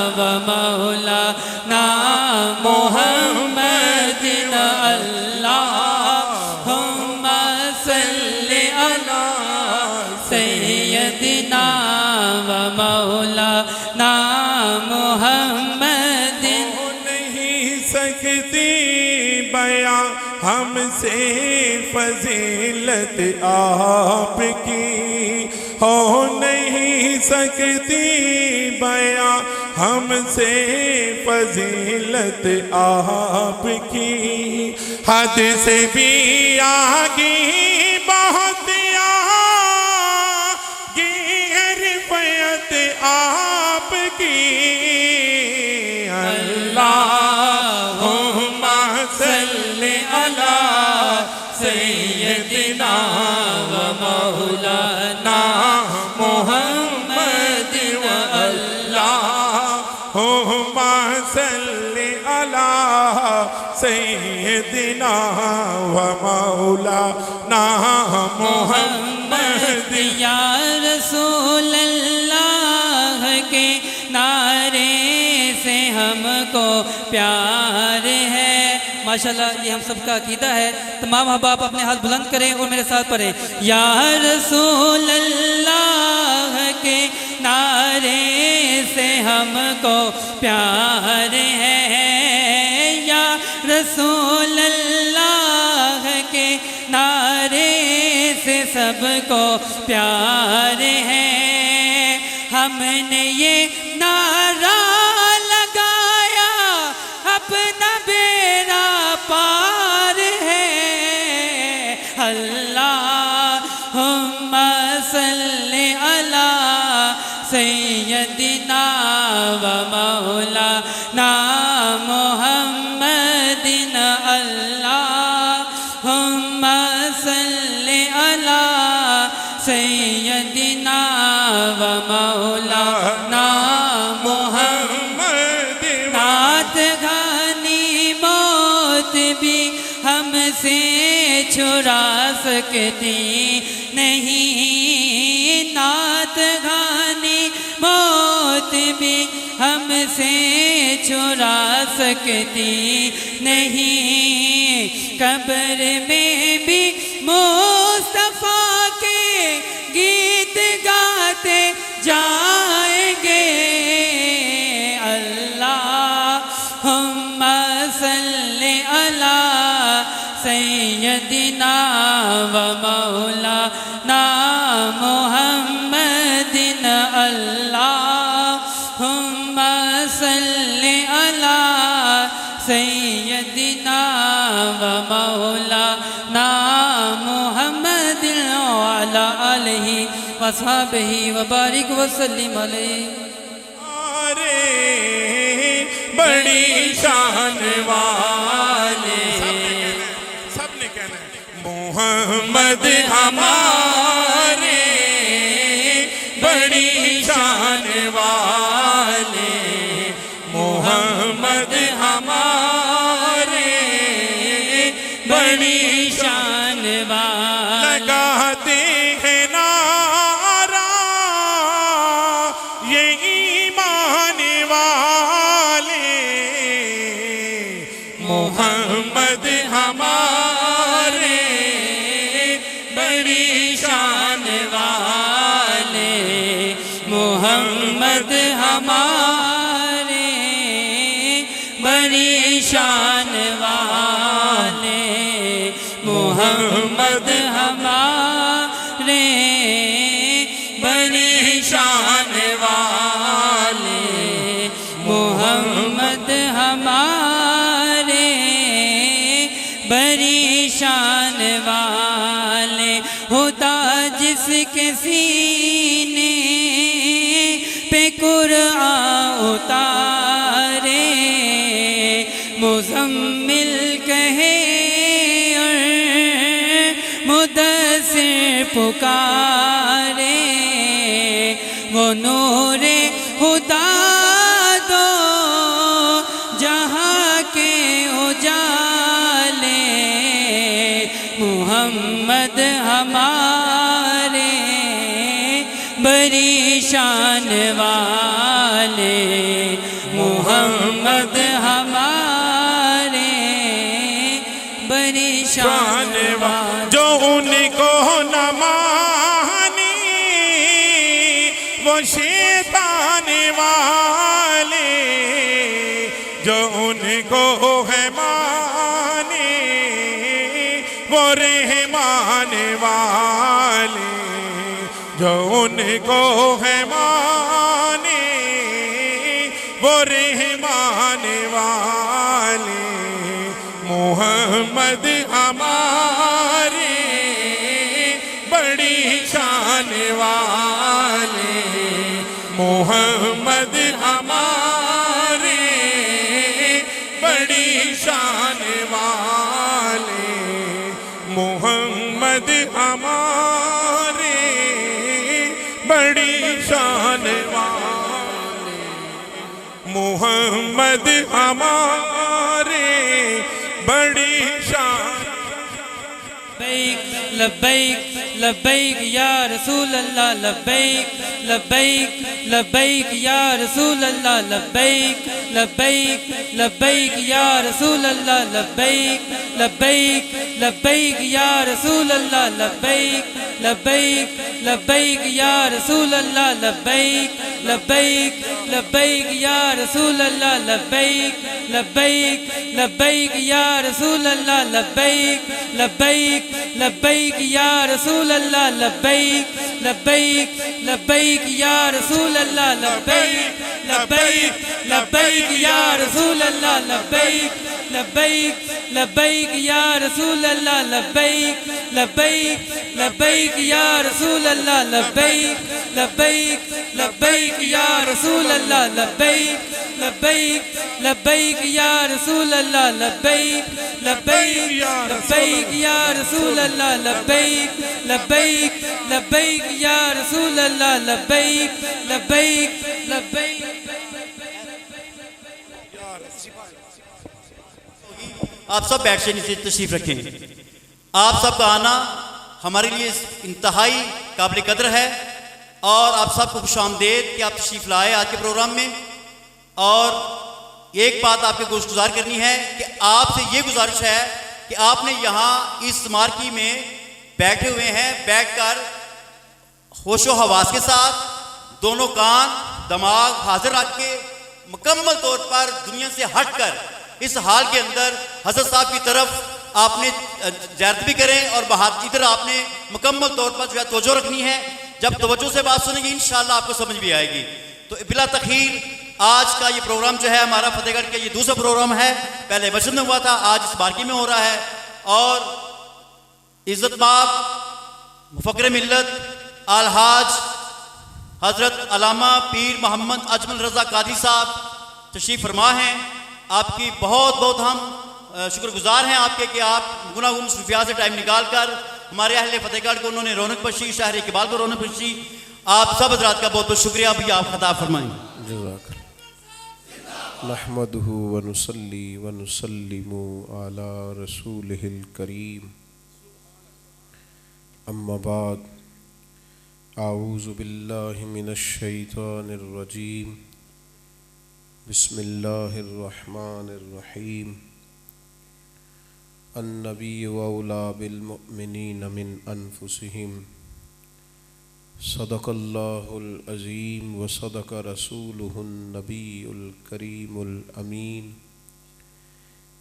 و مولانا محمد اللہم صلی علی سیدنا و مولانا محمد ہو نہیں سکتی بیاں ہم سے فضیلت آپ کی ہو نہیں سکتی بیاں ہم سے فضیلت آپ کی حد سے بھی آگی بہت آگی رفعت آپ کی اللہم صلی علی سیدنا و مولانا محمد اللہم صلی علی سیدنا و مولانا محمد یا رسول اللہ کے نعرے سے ہم کو پیار ہے ماشاءاللہ یہ ہم سب کا عقیدہ ہے تمام احباب اپنے ہاتھ بلند کریں اور میرے ساتھ پڑھیں یا رسول اللہ کے نعرے سے ہم کو پیار ہے یا رسول اللہ کے نعرے سے سب کو پیار ہے ہم نے یہ نعرہ لگایا اپنا بیڑا پار ہے اللہم صلی علی سیدنا و مولانا محمد اللہم صلی علی سیدنا و مولانا محمد نعت گھانی موت بھی ہم سے چھڑا سکتی نہیں نعت گھانی موت بھی ہم سے چھڑا سکتی نہیں قبر میں بھی مصطفیٰ کے گیت گاتے جائیں گے اللہم صلی علی سیدنا و مولانا محمد اللہم صلی علی سیدنا و مولانا محمد وعلی آلہ وصحابہ وبارک وسلم علیہ بڑی شان والے سب نے کہنا ہے محمد ہمارے بڑی شان والے محمد ہمارے بڑی شان والے لگاتے ہیں نعرہ یہ ایمان والے محمد ہمارے بڑی شان والے محمد ہمارے بڑی شان والے محمد ہمارے بڑی شان والے محمد ہمارے کے سینے پہ قرآن اتارے، مزمل کہے اور مدثر پکارے، وہ نور خدا دو جہاں کے اجالے، محمد ہمارے بڑی شان والے، محمد ہمارے بڑی شان والے، جو ان کو نہ مانی وہ شیطان والے، جو ان کو ہے مانی وہ رحمان والے، جو ان کو ہے مانی وہ رحمان والے، محمد ہمارے بڑی شان والے، محمد ہمارے بڑی شان والے، محمد ہمارے بڑی شان والے، محمد ہمارے بڑی شان۔ لبیک لبیک یا رسول اللہ، لبیک لبیک لبیک یا رسول اللہ، لبیک لبیک لبیک یا رسول اللہ، لبیک لبیک لبیک یا رسول اللہ، لبیک لبیک لبیک یا رسول اللہ، لبیک لبیک لبیک یا رسول اللہ، لبیک لبیک لبیک یا رسول اللہ، لبیک لبیک لبیک یا رسول اللہ، لبیک لبیک لبیک یا رسول اللہ، لبیک لبیک لبیک یا رسول اللہ، لبیک لبیک لبیک یا رسول اللہ، لبیک لبیک لبیک یا رسول اللہ، لبیک لبیک لبیک یا رسول اللہ، لبیک لبیک لبیک یا رسول اللہ، لبیک لبیک لبیک یا رسول اللہ، لبیک لبیک لبیک یا رسول اللہ، لبیک لبیک لبیک۔ آپ سب بیٹھ سے نیچے تشریف رکھیں۔ آپ سب کا آنا ہمارے لیے انتہائی قابل قدر ہے، اور آپ سب کو خوش آمدید کہ آپ تشریف لائے آج کے پروگرام میں۔ اور ایک بات آپ کے گزار کرنی ہے کہ آپ سے یہ گزارش ہے کہ آپ نے یہاں اس مارکی میں بیٹھے ہوئے ہیں، بیٹھ کر ہوش و حواس کے ساتھ دونوں کان دماغ حاضر رکھ کے مکمل طور پر دنیا سے ہٹ کر اس حال کے اندر حضرت صاحب کی طرف آپ نے زیارت بھی کریں، اور ادھر آپ نے مکمل طور پر جو ہے توجہ رکھنی ہے۔ جب توجہ سے بات سنیں گے انشاءاللہ آپ کو سمجھ بھی آئے گی۔ تو بلا تخیر آج کا یہ پروگرام جو ہے ہمارا فتح گڑھ کے یہ دوسرا پروگرام ہے، پہلے مسجد میں ہوا تھا، آج اس بارکی میں ہو رہا ہے۔ اور عزت مآب مفکر ملت الحاج حضرت علامہ پیر محمد اجمل رضا قادری صاحب تشریف فرما ہیں۔ آپ کی بہت بہت ہم شکر گزار ہیں آپ کے کہ آپ گناہ مصروفیات سے ٹائم نکال کر ہمارے اہل فتح گڑھ کو انہوں نے رونق بخشی، شہر اقبال کو رونق بخشی۔ آپ سب حضرات کا بہت بہت شکریہ، ابھی آپ خطاب فرمائیں۔ نحمده ونصلي ونسلم على رسوله الكريم، اما بعد، اعوذ باللہ من الشیطان الرجیم، بسم اللہ الرحمن الرحیم۔ النبی اولی بالمؤمنین من انفسهم، صدق اللہ العظیم وصدق رسولہ النبی الکریم الامین،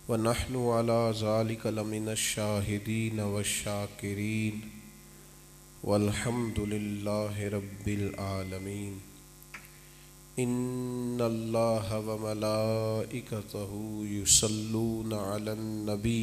ونحن علی ذلک لمن الشاہدین والشاکرین، والحمد للہ رب العالمین۔ ان اللہ وملائکتہ یصلون علی النبی،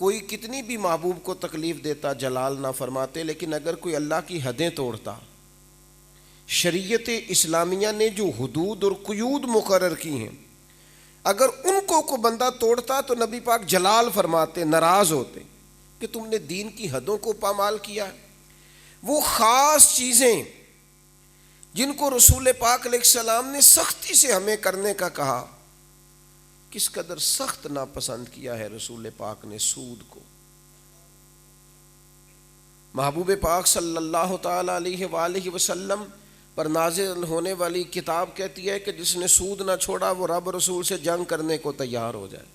کوئی کتنی بھی محبوب کو تکلیف دیتا جلال نہ فرماتے، لیکن اگر کوئی اللہ کی حدیں توڑتا، شریعت اسلامیہ نے جو حدود اور قیود مقرر کی ہیں، اگر ان کو کوئی بندہ توڑتا تو نبی پاک جلال فرماتے، ناراض ہوتے کہ تم نے دین کی حدوں کو پامال کیا ہے۔ وہ خاص چیزیں جن کو رسول پاک علیہ السلام نے سختی سے ہمیں کرنے کا کہا، کس قدر سخت ناپسند کیا ہے رسول پاک نے سود کو۔ محبوب پاک صلی اللہ تعالی علیہ وآلہ وسلم پر نازل ہونے والی کتاب کہتی ہے کہ جس نے سود نہ چھوڑا وہ رب رسول سے جنگ کرنے کو تیار ہو جائے۔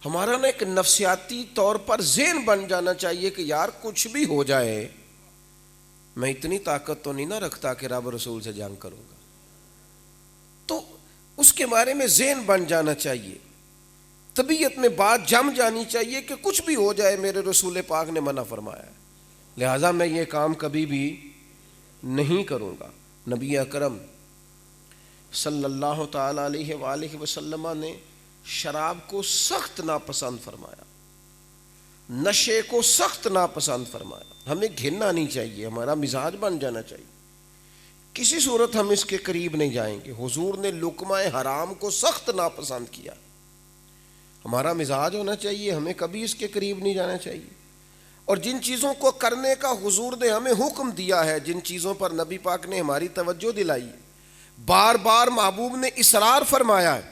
ہمارا نا ایک نفسیاتی طور پر ذہن بن جانا چاہیے کہ یار کچھ بھی ہو جائے میں اتنی طاقت تو نہیں نہ رکھتا کہ رب رسول سے جنگ کروں گا، تو اس کے بارے میں ذہن بن جانا چاہیے، طبیعت میں بات جم جانی چاہیے کہ کچھ بھی ہو جائے میرے رسول پاک نے منع فرمایا ہے، لہٰذا میں یہ کام کبھی بھی نہیں کروں گا۔ نبی اکرم صلی اللہ تعالی علیہ وآلہ وسلم نے شراب کو سخت ناپسند فرمایا، نشے کو سخت ناپسند فرمایا۔ ہمیں گھننا نہیں چاہیے، ہمارا مزاج بن جانا چاہیے، کسی صورت ہم اس کے قریب نہیں جائیں گے۔ حضور نے لقمہ حرام کو سخت ناپسند کیا، ہمارا مزاج ہونا چاہیے، ہمیں کبھی اس کے قریب نہیں جانا چاہیے۔ اور جن چیزوں کو کرنے کا حضور نے ہمیں حکم دیا ہے، جن چیزوں پر نبی پاک نے ہماری توجہ دلائی ہے، بار بار محبوب نے اصرار فرمایا ہے،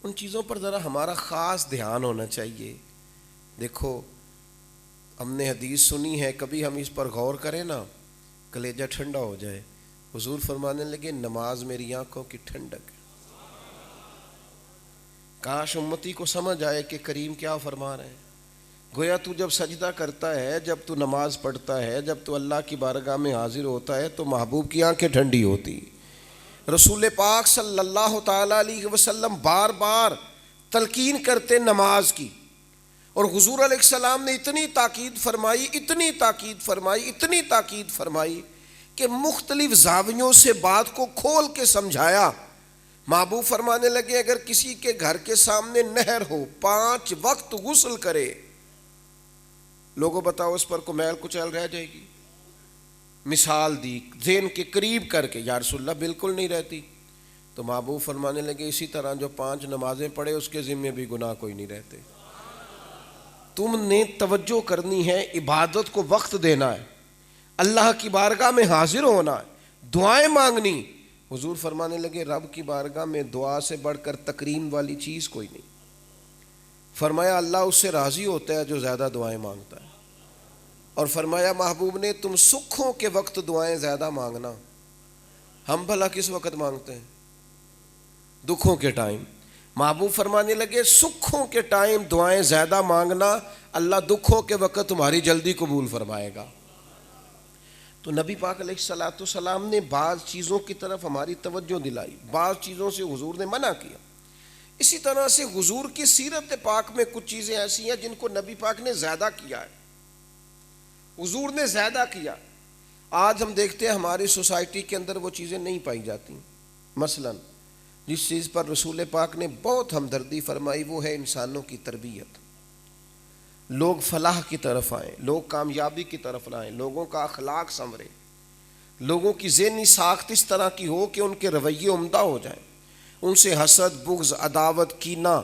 ان چیزوں پر ذرا ہمارا خاص دھیان ہونا چاہیے۔ دیکھو ہم نے حدیث سنی ہے، کبھی ہم اس پر غور کریں نا کلیجہ ٹھنڈا ہو جائے۔ حضور فرمانے لگے نماز میری آنکھوں کی ٹھنڈک ہے۔ کاش امتی کو سمجھ آئے کہ کریم کیا فرما رہے ہیں۔ گویا تو جب سجدہ کرتا ہے، جب تو نماز پڑھتا ہے، جب تو اللہ کی بارگاہ میں حاضر ہوتا ہے تو محبوب کی آنکھیں ٹھنڈی ہوتی۔ رسول پاک صلی اللہ تعالی علیہ وسلم بار بار تلقین کرتے نماز کی، اور حضور علیہ السلام نے اتنی تاکید فرمائی، اتنی تاکید فرمائی، اتنی تاکید فرمائی کہ مختلف زاویوں سے بات کو کھول کے سمجھایا۔ محبوب فرمانے لگے اگر کسی کے گھر کے سامنے نہر ہو، 5 وقت غسل کرے، لوگوں بتاؤ اس پر کو میل کچیل رہ جائے گی؟ مثال دی ذہن کے قریب کر کے، یا رسول اللہ بالکل نہیں رہتی۔ تو محبوب فرمانے لگے اسی طرح جو 5 نمازیں پڑھے اس کے ذمے بھی گناہ کوئی نہیں رہتے۔ تم نے توجہ کرنی ہے، عبادت کو وقت دینا ہے، اللہ کی بارگاہ میں حاضر ہونا ہے، دعائیں مانگنی۔ حضور فرمانے لگے رب کی بارگاہ میں دعا سے بڑھ کر تکریم والی چیز کوئی نہیں۔ فرمایا اللہ اس سے راضی ہوتا ہے جو زیادہ دعائیں مانگتا ہے، اور فرمایا محبوب نے تم سکھوں کے وقت دعائیں زیادہ مانگنا۔ ہم بھلا کس وقت مانگتے ہیں؟ دکھوں کے ٹائم۔ محبوب فرمانے لگے سکھوں کے ٹائم دعائیں زیادہ مانگنا، اللہ دکھوں کے وقت تمہاری جلدی قبول فرمائے گا۔ تو نبی پاک علیہ الصلوۃ والسلام نے بعض چیزوں کی طرف ہماری توجہ دلائی، بعض چیزوں سے حضور نے منع کیا۔ اسی طرح سے حضور کی سیرت پاک میں کچھ چیزیں ایسی ہیں جن کو نبی پاک نے زیادہ کیا ہے، حضور نے زیادہ کیا۔ آج ہم دیکھتے ہیں ہماری سوسائٹی کے اندر وہ چیزیں نہیں پائی جاتی۔ مثلا جس چیز پر رسول پاک نے بہت ہمدردی فرمائی وہ ہے انسانوں کی تربیت، لوگ فلاح کی طرف آئیں، لوگ کامیابی کی طرف لائیں، لوگوں کا اخلاق سنورے، لوگوں کی ذہنی ساخت اس طرح کی ہو کہ ان کے رویے عمدہ ہو جائیں، ان سے حسد، بغض، عداوت، کینہ،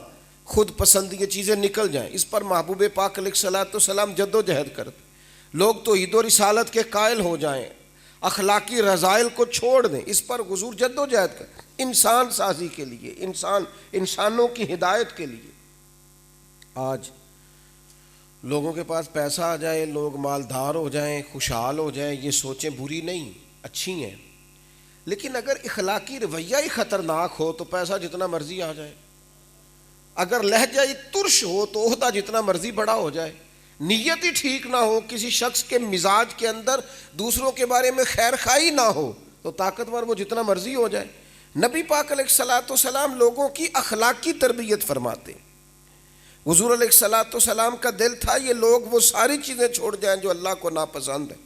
خود پسندی یہ چیزیں نکل جائیں۔ اس پر محبوب پاک علیہ الصلوۃ والسلام جد و جہد کرتے، لوگ توحید و رسالت کے قائل ہو جائیں، اخلاقی رذائل کو چھوڑ دیں۔ اس پر حضور جد و جہد کرتے انسان سازی کے لیے، انسانوں کی ہدایت کے لیے۔ آج لوگوں کے پاس پیسہ آ جائے، لوگ مالدار ہو جائیں، خوشحال ہو جائیں، یہ سوچیں بری نہیں، اچھی ہیں، لیکن اگر اخلاقی رویہ ہی خطرناک ہو تو پیسہ جتنا مرضی آ جائے، اگر لہجہ ہی ترش ہو تو عہدہ جتنا مرضی بڑا ہو جائے، نیت ہی ٹھیک نہ ہو، کسی شخص کے مزاج کے اندر دوسروں کے بارے میں خیر خواہی نہ ہو تو طاقتور وہ جتنا مرضی ہو جائے۔ نبی پاک علیہ الصلوۃ والسلام لوگوں کی اخلاقی تربیت فرماتے۔ حضور علیہ الصلوۃ والسلام کا دل تھا یہ لوگ وہ ساری چیزیں چھوڑ جائیں جو اللہ کو ناپسند ہے۔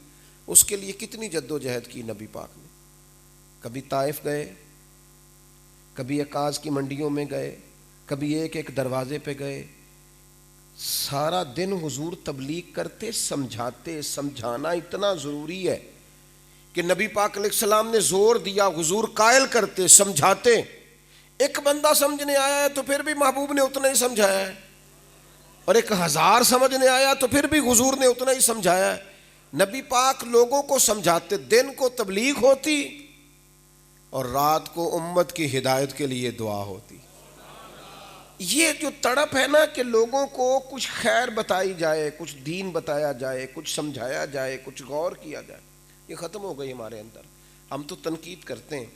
اس کے لیے کتنی جد و جہد کی نبی پاک نے۔ کبھی طائف گئے، کبھی عکاظ کی منڈیوں میں گئے، کبھی ایک ایک دروازے پہ گئے، سارا دن حضور تبلیغ کرتے، سمجھاتے، سمجھانا اتنا ضروری ہے کہ نبی پاک علیہ السلام نے زور دیا، حضور قائل کرتے، سمجھاتے. ایک بندہ سمجھنے آیا ہے تو پھر بھی محبوب نے اتنا ہی سمجھایا ہے، اور ایک 1000 سمجھنے آیا تو پھر بھی حضور نے اتنا ہی سمجھایا ہے. نبی پاک لوگوں کو سمجھاتے، دن کو تبلیغ ہوتی اور رات کو امت کی ہدایت کے لیے دعا ہوتی. یہ جو تڑپ ہے نا کہ لوگوں کو کچھ خیر بتائی جائے، کچھ دین بتایا جائے، کچھ سمجھایا جائے، کچھ غور کیا جائے، یہ ختم ہو گئی ہمارے اندر. ہم تو تنقید کرتے ہیں،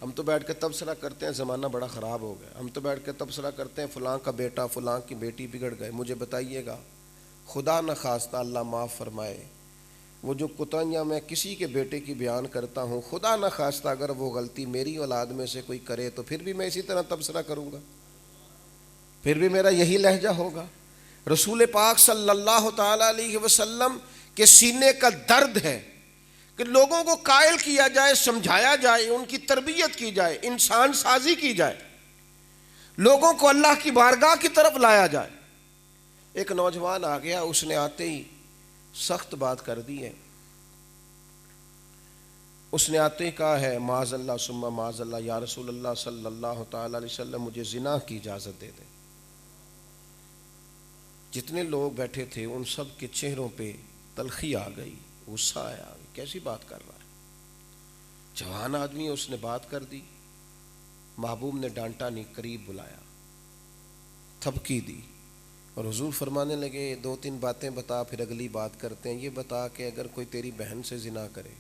ہم تو بیٹھ کے تبصرہ کرتے ہیں زمانہ بڑا خراب ہو گیا. ہم تو بیٹھ کے تبصرہ کرتے ہیں فلاں کا بیٹا فلاں کی بیٹی بگڑ گئے. مجھے بتائیے گا، خدا نہ خواستہ اللہ معاف فرمائے، وہ جو کوتاہیاں میں کسی کے بیٹے کی بیان کرتا ہوں، خدا نہ خواستہ اگر وہ غلطی میری اولاد میں سے کوئی کرے تو پھر بھی میں اسی طرح تبصرہ کروں گا، پھر بھی میرا یہی لہجہ ہوگا. رسول پاک صلی اللہ تعالی علیہ وسلم کے سینے کا درد ہے کہ لوگوں کو قائل کیا جائے، سمجھایا جائے، ان کی تربیت کی جائے، انسان سازی کی جائے، لوگوں کو اللہ کی بارگاہ کی طرف لایا جائے. ایک نوجوان آ گیا، اس نے آتے ہی سخت بات کر دی ہے. اس نے آتے ہی کہا ہے معاذ اللہ ثم معاذ اللہ، یا رسول اللہ صلی اللہ تعالی علیہ وسلم مجھے زنا کی اجازت دے دیں. جتنے لوگ بیٹھے تھے ان سب کے چہروں پہ تلخی آ گئی، غصہ آیا، کیسی بات کر رہا ہے. جوان آدمی، اس نے بات کر دی. محبوب نے ڈانٹا نہیں، قریب بلایا، تھپکی دی، اور حضور فرمانے لگے 2-3 باتیں بتا، پھر اگلی بات کرتے ہیں. یہ بتا کہ اگر کوئی تیری بہن سے زنا کرے،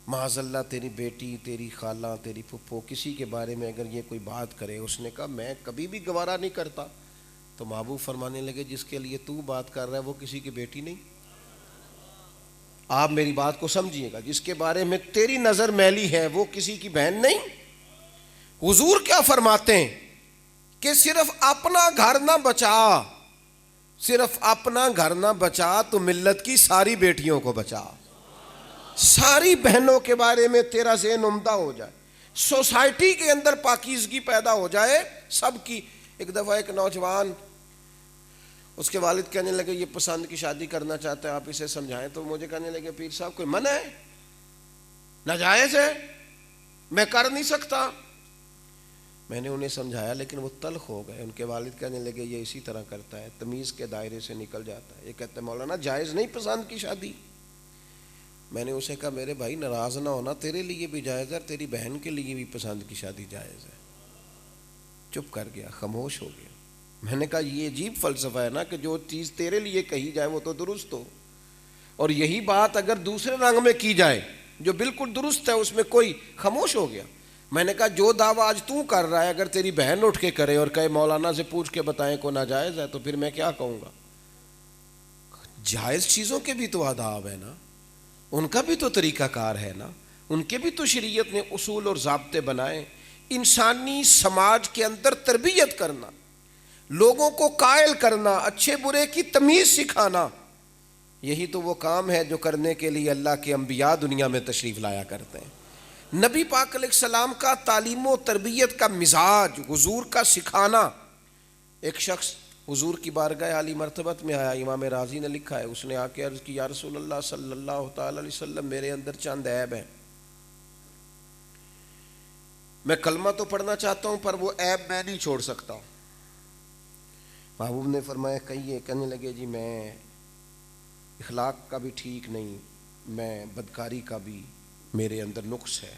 معاذ اللہ تیری بیٹی، تیری خالہ، تیری پھپھو، کسی کے بارے میں اگر یہ کوئی بات کرے. اس نے کہا میں کبھی بھی گوارا نہیں کرتا. تو محبوب فرمانے لگے جس کے لیے تو بات کر رہا ہے وہ کسی کی بیٹی نہیں. آپ میری بات کو سمجھیے گا، جس کے بارے میں تیری نظر میلی ہے وہ کسی کی بہن نہیں. حضور کیا فرماتے ہیں کہ صرف اپنا گھر نہ بچا، صرف اپنا گھر نہ بچا تو ملت کی ساری بیٹیوں کو بچا. ساری بہنوں کے بارے میں تیرا ذہن عمدہ ہو جائے، سوسائٹی کے اندر پاکیزگی پیدا ہو جائے سب کی. ایک دفعہ ایک نوجوان، اس کے والد کہنے لگے یہ پسند کی شادی کرنا چاہتا ہے، آپ اسے سمجھائیں. تو مجھے کہنے لگے پیر صاحب کوئی منع ہے؟ ناجائز ہے، میں کر نہیں سکتا. میں نے انہیں سمجھایا لیکن وہ تلخ ہو گئے. ان کے والد کہنے لگے یہ اسی طرح کرتا ہے، تمیز کے دائرے سے نکل جاتا ہے. یہ کہتے ہیں مولانا جائز نہیں پسند کی شادی. میں نے اسے کہا میرے بھائی ناراض نہ ہونا، تیرے لیے بھی جائز ہے، تیری بہن کے لیے بھی پسند کی شادی جائز ہے. چپ کر گیا، خاموش ہو گیا. میں نے کہا یہ عجیب فلسفہ ہے نا کہ جو چیز تیرے لیے کہی جائے وہ تو درست ہو، اور یہی بات اگر دوسرے رنگ میں کی جائے جو بالکل درست ہے اس میں کوئی. خاموش ہو گیا. میں نے کہا جو دعویٰ آج تو کر رہا ہے اگر تیری بہن اٹھ کے کرے اور کہے مولانا سے پوچھ کے بتائیں کو ناجائز ہے تو پھر میں کیا کہوں گا؟ جائز چیزوں کے بھی تو آداب ہے نا، ان کا بھی تو طریقہ کار ہے نا، ان کے بھی تو شریعت نے اصول اور ضابطے بنائے. انسانی سماج کے اندر تربیت کرنا، لوگوں کو قائل کرنا، اچھے برے کی تمیز سکھانا، یہی تو وہ کام ہے جو کرنے کے لیے اللہ کے انبیاء دنیا میں تشریف لایا کرتے ہیں. نبی پاک علیہ السلام کا تعلیم و تربیت کا مزاج، حضور کا سکھانا. ایک شخص حضور کی بارگاہ عالی مرتبت میں آیا، امام راضی نے لکھا ہے، اس نے آ کے عرض کی یا رسول اللہ صلی اللہ تعالی علیہ وسلم میرے اندر چند عیب ہیں، میں کلمہ تو پڑھنا چاہتا ہوں پر وہ عیب میں نہیں چھوڑ سکتا. محبوب نے فرمایا کہیے. کہنے لگے جی میں اخلاق کا بھی ٹھیک نہیں، میں بدکاری کا بھی میرے اندر نقص ہے،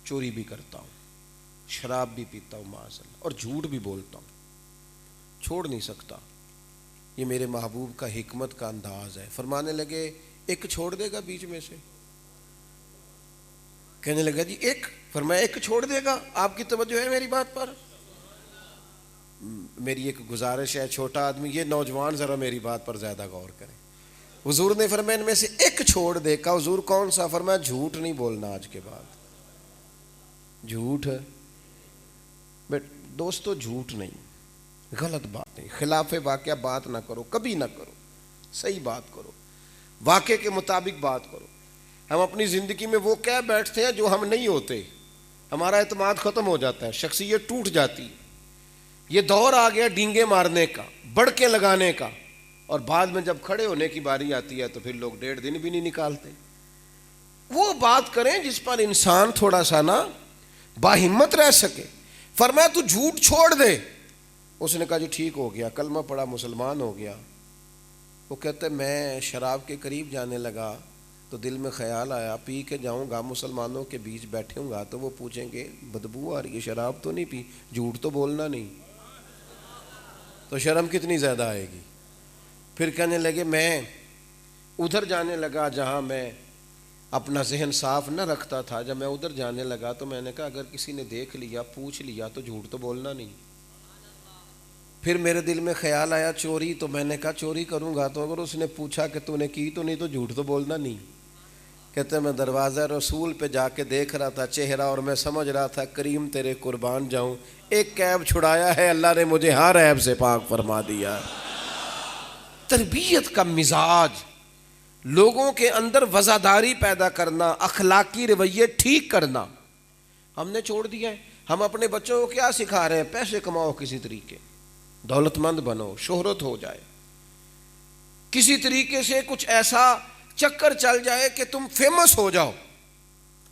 چوری بھی کرتا ہوں، شراب بھی پیتا ہوں معاذ اللہ، اور جھوٹ بھی بولتا ہوں، چھوڑ نہیں سکتا. یہ میرے محبوب کا حکمت کا انداز ہے. فرمانے لگے ایک چھوڑ دے گا بیچ میں سے؟ کہنے لگا جی ایک. فرمایا ایک چھوڑ دے گا؟ آپ کی توجہ ہے میری بات پر؟ میری ایک گزارش ہے، چھوٹا آدمی، یہ نوجوان ذرا میری بات پر زیادہ غور کریں. حضور نے فرمایا ان میں سے ایک چھوڑ دے گا. حضور کون سا؟ فرمایا جھوٹ نہیں بولنا آج کے بعد. جھوٹ ہے دوستو، جھوٹ نہیں، غلط بات نہیں، خلاف واقعہ بات نہ کرو، کبھی نہ کرو. صحیح بات کرو، واقعے کے مطابق بات کرو. ہم اپنی زندگی میں وہ کہہ بیٹھتے ہیں جو ہم نہیں ہوتے، ہمارا اعتماد ختم ہو جاتا ہے، شخصیت ٹوٹ جاتی. یہ دور آ گیا ڈینگے مارنے کا، بڑکے لگانے کا، اور بعد میں جب کھڑے ہونے کی باری آتی ہے تو پھر لوگ 1.5 دن بھی نہیں نکالتے۔ وہ بات کریں جس پر انسان تھوڑا سا نا باہمت رہ سکے۔ فرمایا تو جھوٹ چھوڑ دے۔ اس نے کہا جی ٹھیک ہو گیا، کلمہ پڑھا، مسلمان ہو گیا۔ وہ کہتے میں شراب کے قریب جانے لگا تو دل میں خیال آیا پی کے جاؤں گا، مسلمانوں کے بیچ بیٹھوں گا تو وہ پوچھیں گے بدبو آ رہی ہے، شراب تو نہیں پی، جھوٹ تو بولنا نہیں، تو شرم کتنی زیادہ آئے گی۔ پھر کہنے لگے میں ادھر جانے لگا جہاں میں اپنا ذہن صاف نہ رکھتا تھا، جب میں ادھر جانے لگا تو میں نے کہا اگر کسی نے دیکھ لیا پوچھ لیا تو جھوٹ تو بولنا نہیں۔ پھر میرے دل میں خیال آیا چوری، تو میں نے کہا چوری کروں گا تو اگر اس نے پوچھا کہ تو نے کی تو نہیں تو جھوٹ تو بولنا نہیں۔ کہتے میں دروازہ رسول پہ جا کے دیکھ رہا تھا چہرہ اور میں سمجھ رہا تھا کریم تیرے قربان جاؤں، ایک عیب چھڑایا ہے اللہ نے مجھے ہر عیب سے پاک فرما دیا۔ تربیت کا مزاج، لوگوں کے اندر وزاداری پیدا کرنا، اخلاقی رویے ٹھیک کرنا ہم نے چھوڑ دیا ہے۔ ہم اپنے بچوں کو کیا سکھا رہے ہیں؟ پیسے کماؤ کسی طریقے، دولت مند بنو، شہرت ہو جائے، کسی طریقے سے کچھ ایسا چکر چل جائے کہ تم فیمس ہو جاؤ۔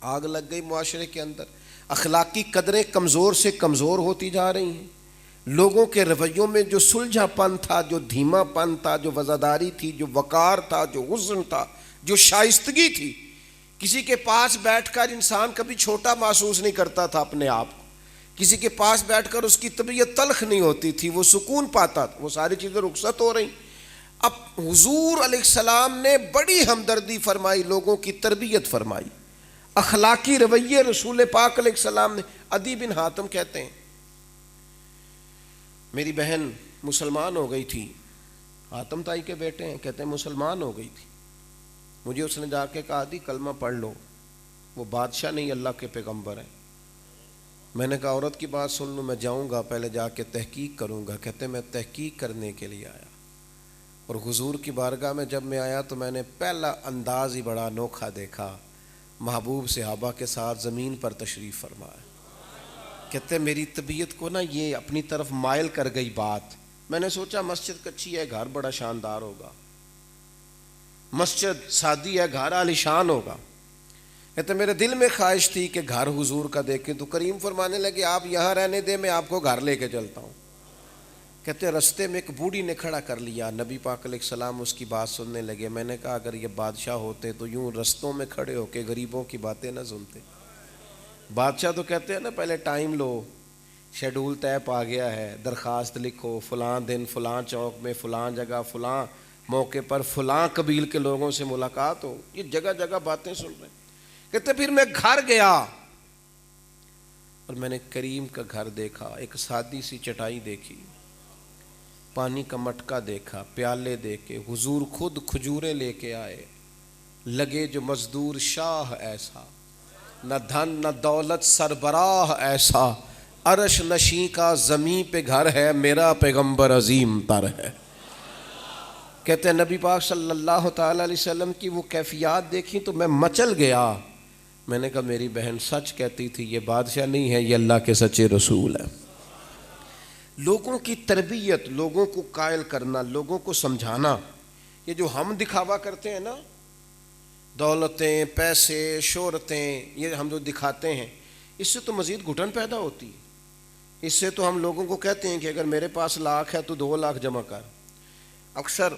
آگ لگ گئی معاشرے کے اندر، اخلاقی قدریں کمزور سے کمزور ہوتی جا رہی ہیں۔ لوگوں کے رویوں میں جو سلجھا پن تھا، جو دھیما پن تھا، جو وزاداری تھی، جو وقار تھا، جو حسن تھا، جو شائستگی تھی، کسی کے پاس بیٹھ کر انسان کبھی چھوٹا محسوس نہیں کرتا تھا اپنے آپ کو، کسی کے پاس بیٹھ کر اس کی طبیعت تلخ نہیں ہوتی تھی، وہ سکون پاتا تھا۔ وہ ساری چیزیں رخصت ہو رہی۔ اب حضور علیہ السلام نے بڑی ہمدردی فرمائی، لوگوں کی تربیت فرمائی، اخلاقی رویے رسول پاک علیہ السلام نے۔ عدی بن حاتم کہتے ہیں میری بہن مسلمان ہو گئی تھی، حاتم تائی کے بیٹے ہیں، کہتے ہیں مسلمان ہو گئی تھی، مجھے اس نے جا کے کہا عدی کلمہ پڑھ لو، وہ بادشاہ نہیں اللہ کے پیغمبر ہیں۔ میں نے کہا عورت کی بات سن لوں، میں جاؤں گا پہلے جا کے تحقیق کروں گا۔ کہتے میں تحقیق کرنے کے لیے آیا، اور حضور کی بارگاہ میں جب میں آیا تو میں نے پہلا انداز ہی بڑا انوکھا دیکھا، محبوب صحابہ کے ساتھ زمین پر تشریف فرمایا۔ کہتے میری طبیعت کو نا یہ اپنی طرف مائل کر گئی بات۔ میں نے سوچا مسجد کچی ہے، گھر بڑا شاندار ہوگا، مسجد سادی ہے، گھر عالیشان ہوگا۔ کہتے میرے دل میں خواہش تھی کہ گھر حضور کا دیکھیں، تو کریم فرمانے لگے آپ یہاں رہنے دیں، میں آپ کو گھر لے کے چلتا ہوں۔ کہتے رستے میں ایک بوڑھی نے کھڑا کر لیا، نبی پاک علیہ السلام اس کی بات سننے لگے۔ میں نے کہا اگر یہ بادشاہ ہوتے تو یوں رستوں میں کھڑے ہو کے غریبوں کی باتیں نہ سنتے۔ بادشاہ تو کہتے ہیں نا پہلے ٹائم لو، شیڈول طے پا گیا ہے، درخواست لکھو، فلاں دن فلاں چوک میں فلاں جگہ فلاں موقع پر فلاں قبیل کے لوگوں سے ملاقات ہو، یہ جگہ جگہ باتیں سن رہے ہیں۔ کہتے پھر میں گھر گیا اور میں نے کریم کا گھر دیکھا، ایک سادی سی چٹائی دیکھی، پانی کا مٹکا دیکھا، پیالے دیکھے، حضور خود کھجوریں لے کے آئے، لگے جو مزدور شاہ ایسا، نہ دھن نہ دولت سربراہ ایسا، عرش نشیں کا زمین پہ گھر ہے، میرا پیغمبر عظیم تر ہے۔ کہتے ہیں نبی پاک صلی اللہ تعالی علیہ وسلم کی وہ کیفیات دیکھی تو میں مچل گیا۔ میں نے کہا میری بہن سچ کہتی تھی، یہ بادشاہ نہیں ہے، یہ اللہ کے سچے رسول ہے۔ لوگوں کی تربیت، لوگوں کو قائل کرنا، لوگوں کو سمجھانا، یہ جو ہم دکھاوا کرتے ہیں نا، دولتیں، پیسے، شہرتیں، یہ ہم جو دکھاتے ہیں، اس سے تو مزید گھٹن پیدا ہوتی ہے۔ اس سے تو ہم لوگوں کو کہتے ہیں کہ اگر میرے پاس لاکھ ہے تو 2 لاکھ جمع کر۔ اکثر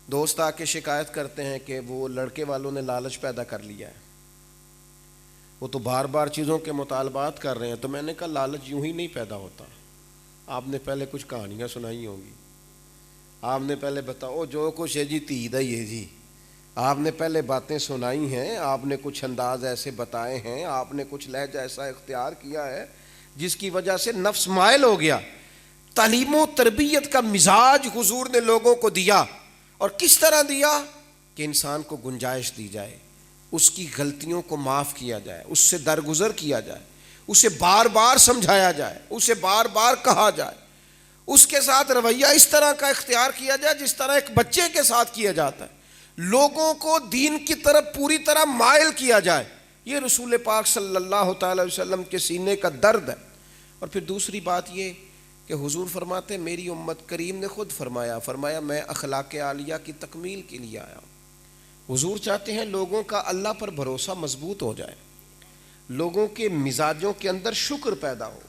دوست آ کے شکایت کرتے ہیں کہ وہ لڑکے والوں نے لالچ پیدا کر لیا ہے، وہ تو بار بار چیزوں کے مطالبات کر رہے ہیں۔ تو میں نے کہا لالچ یوں ہی نہیں پیدا ہوتا، آپ نے پہلے کچھ کہانیاں سنائی ہوں گی، آپ نے پہلے بتاؤ جو کچھ ہے جی تید ہے یہ جی، آپ نے پہلے باتیں سنائی ہیں، آپ نے کچھ انداز ایسے بتائے ہیں، آپ نے کچھ لہجہ ایسا اختیار کیا ہے جس کی وجہ سے نفس مائل ہو گیا۔ تعلیم و تربیت کا مزاج حضور نے لوگوں کو دیا، اور کس طرح دیا کہ انسان کو گنجائش دی جائے، اس کی غلطیوں کو معاف کیا جائے، اس سے درگزر کیا جائے، اسے بار بار سمجھایا جائے، اسے بار بار کہا جائے، اس کے ساتھ رویہ اس طرح کا اختیار کیا جائے جس طرح ایک بچے کے ساتھ کیا جاتا ہے، لوگوں کو دین کی طرف پوری طرح مائل کیا جائے۔ یہ رسول پاک صلی اللہ تعالی وسلم کے سینے کا درد ہے۔ اور پھر دوسری بات یہ کہ حضور فرماتے ہیں میری امت، کریم نے خود فرمایا میں اخلاق عالیہ کی تکمیل کے لیے آیا ہوں۔ حضور چاہتے ہیں لوگوں کا اللہ پر بھروسہ مضبوط ہو جائے، لوگوں کے مزاجوں کے اندر شکر پیدا ہو،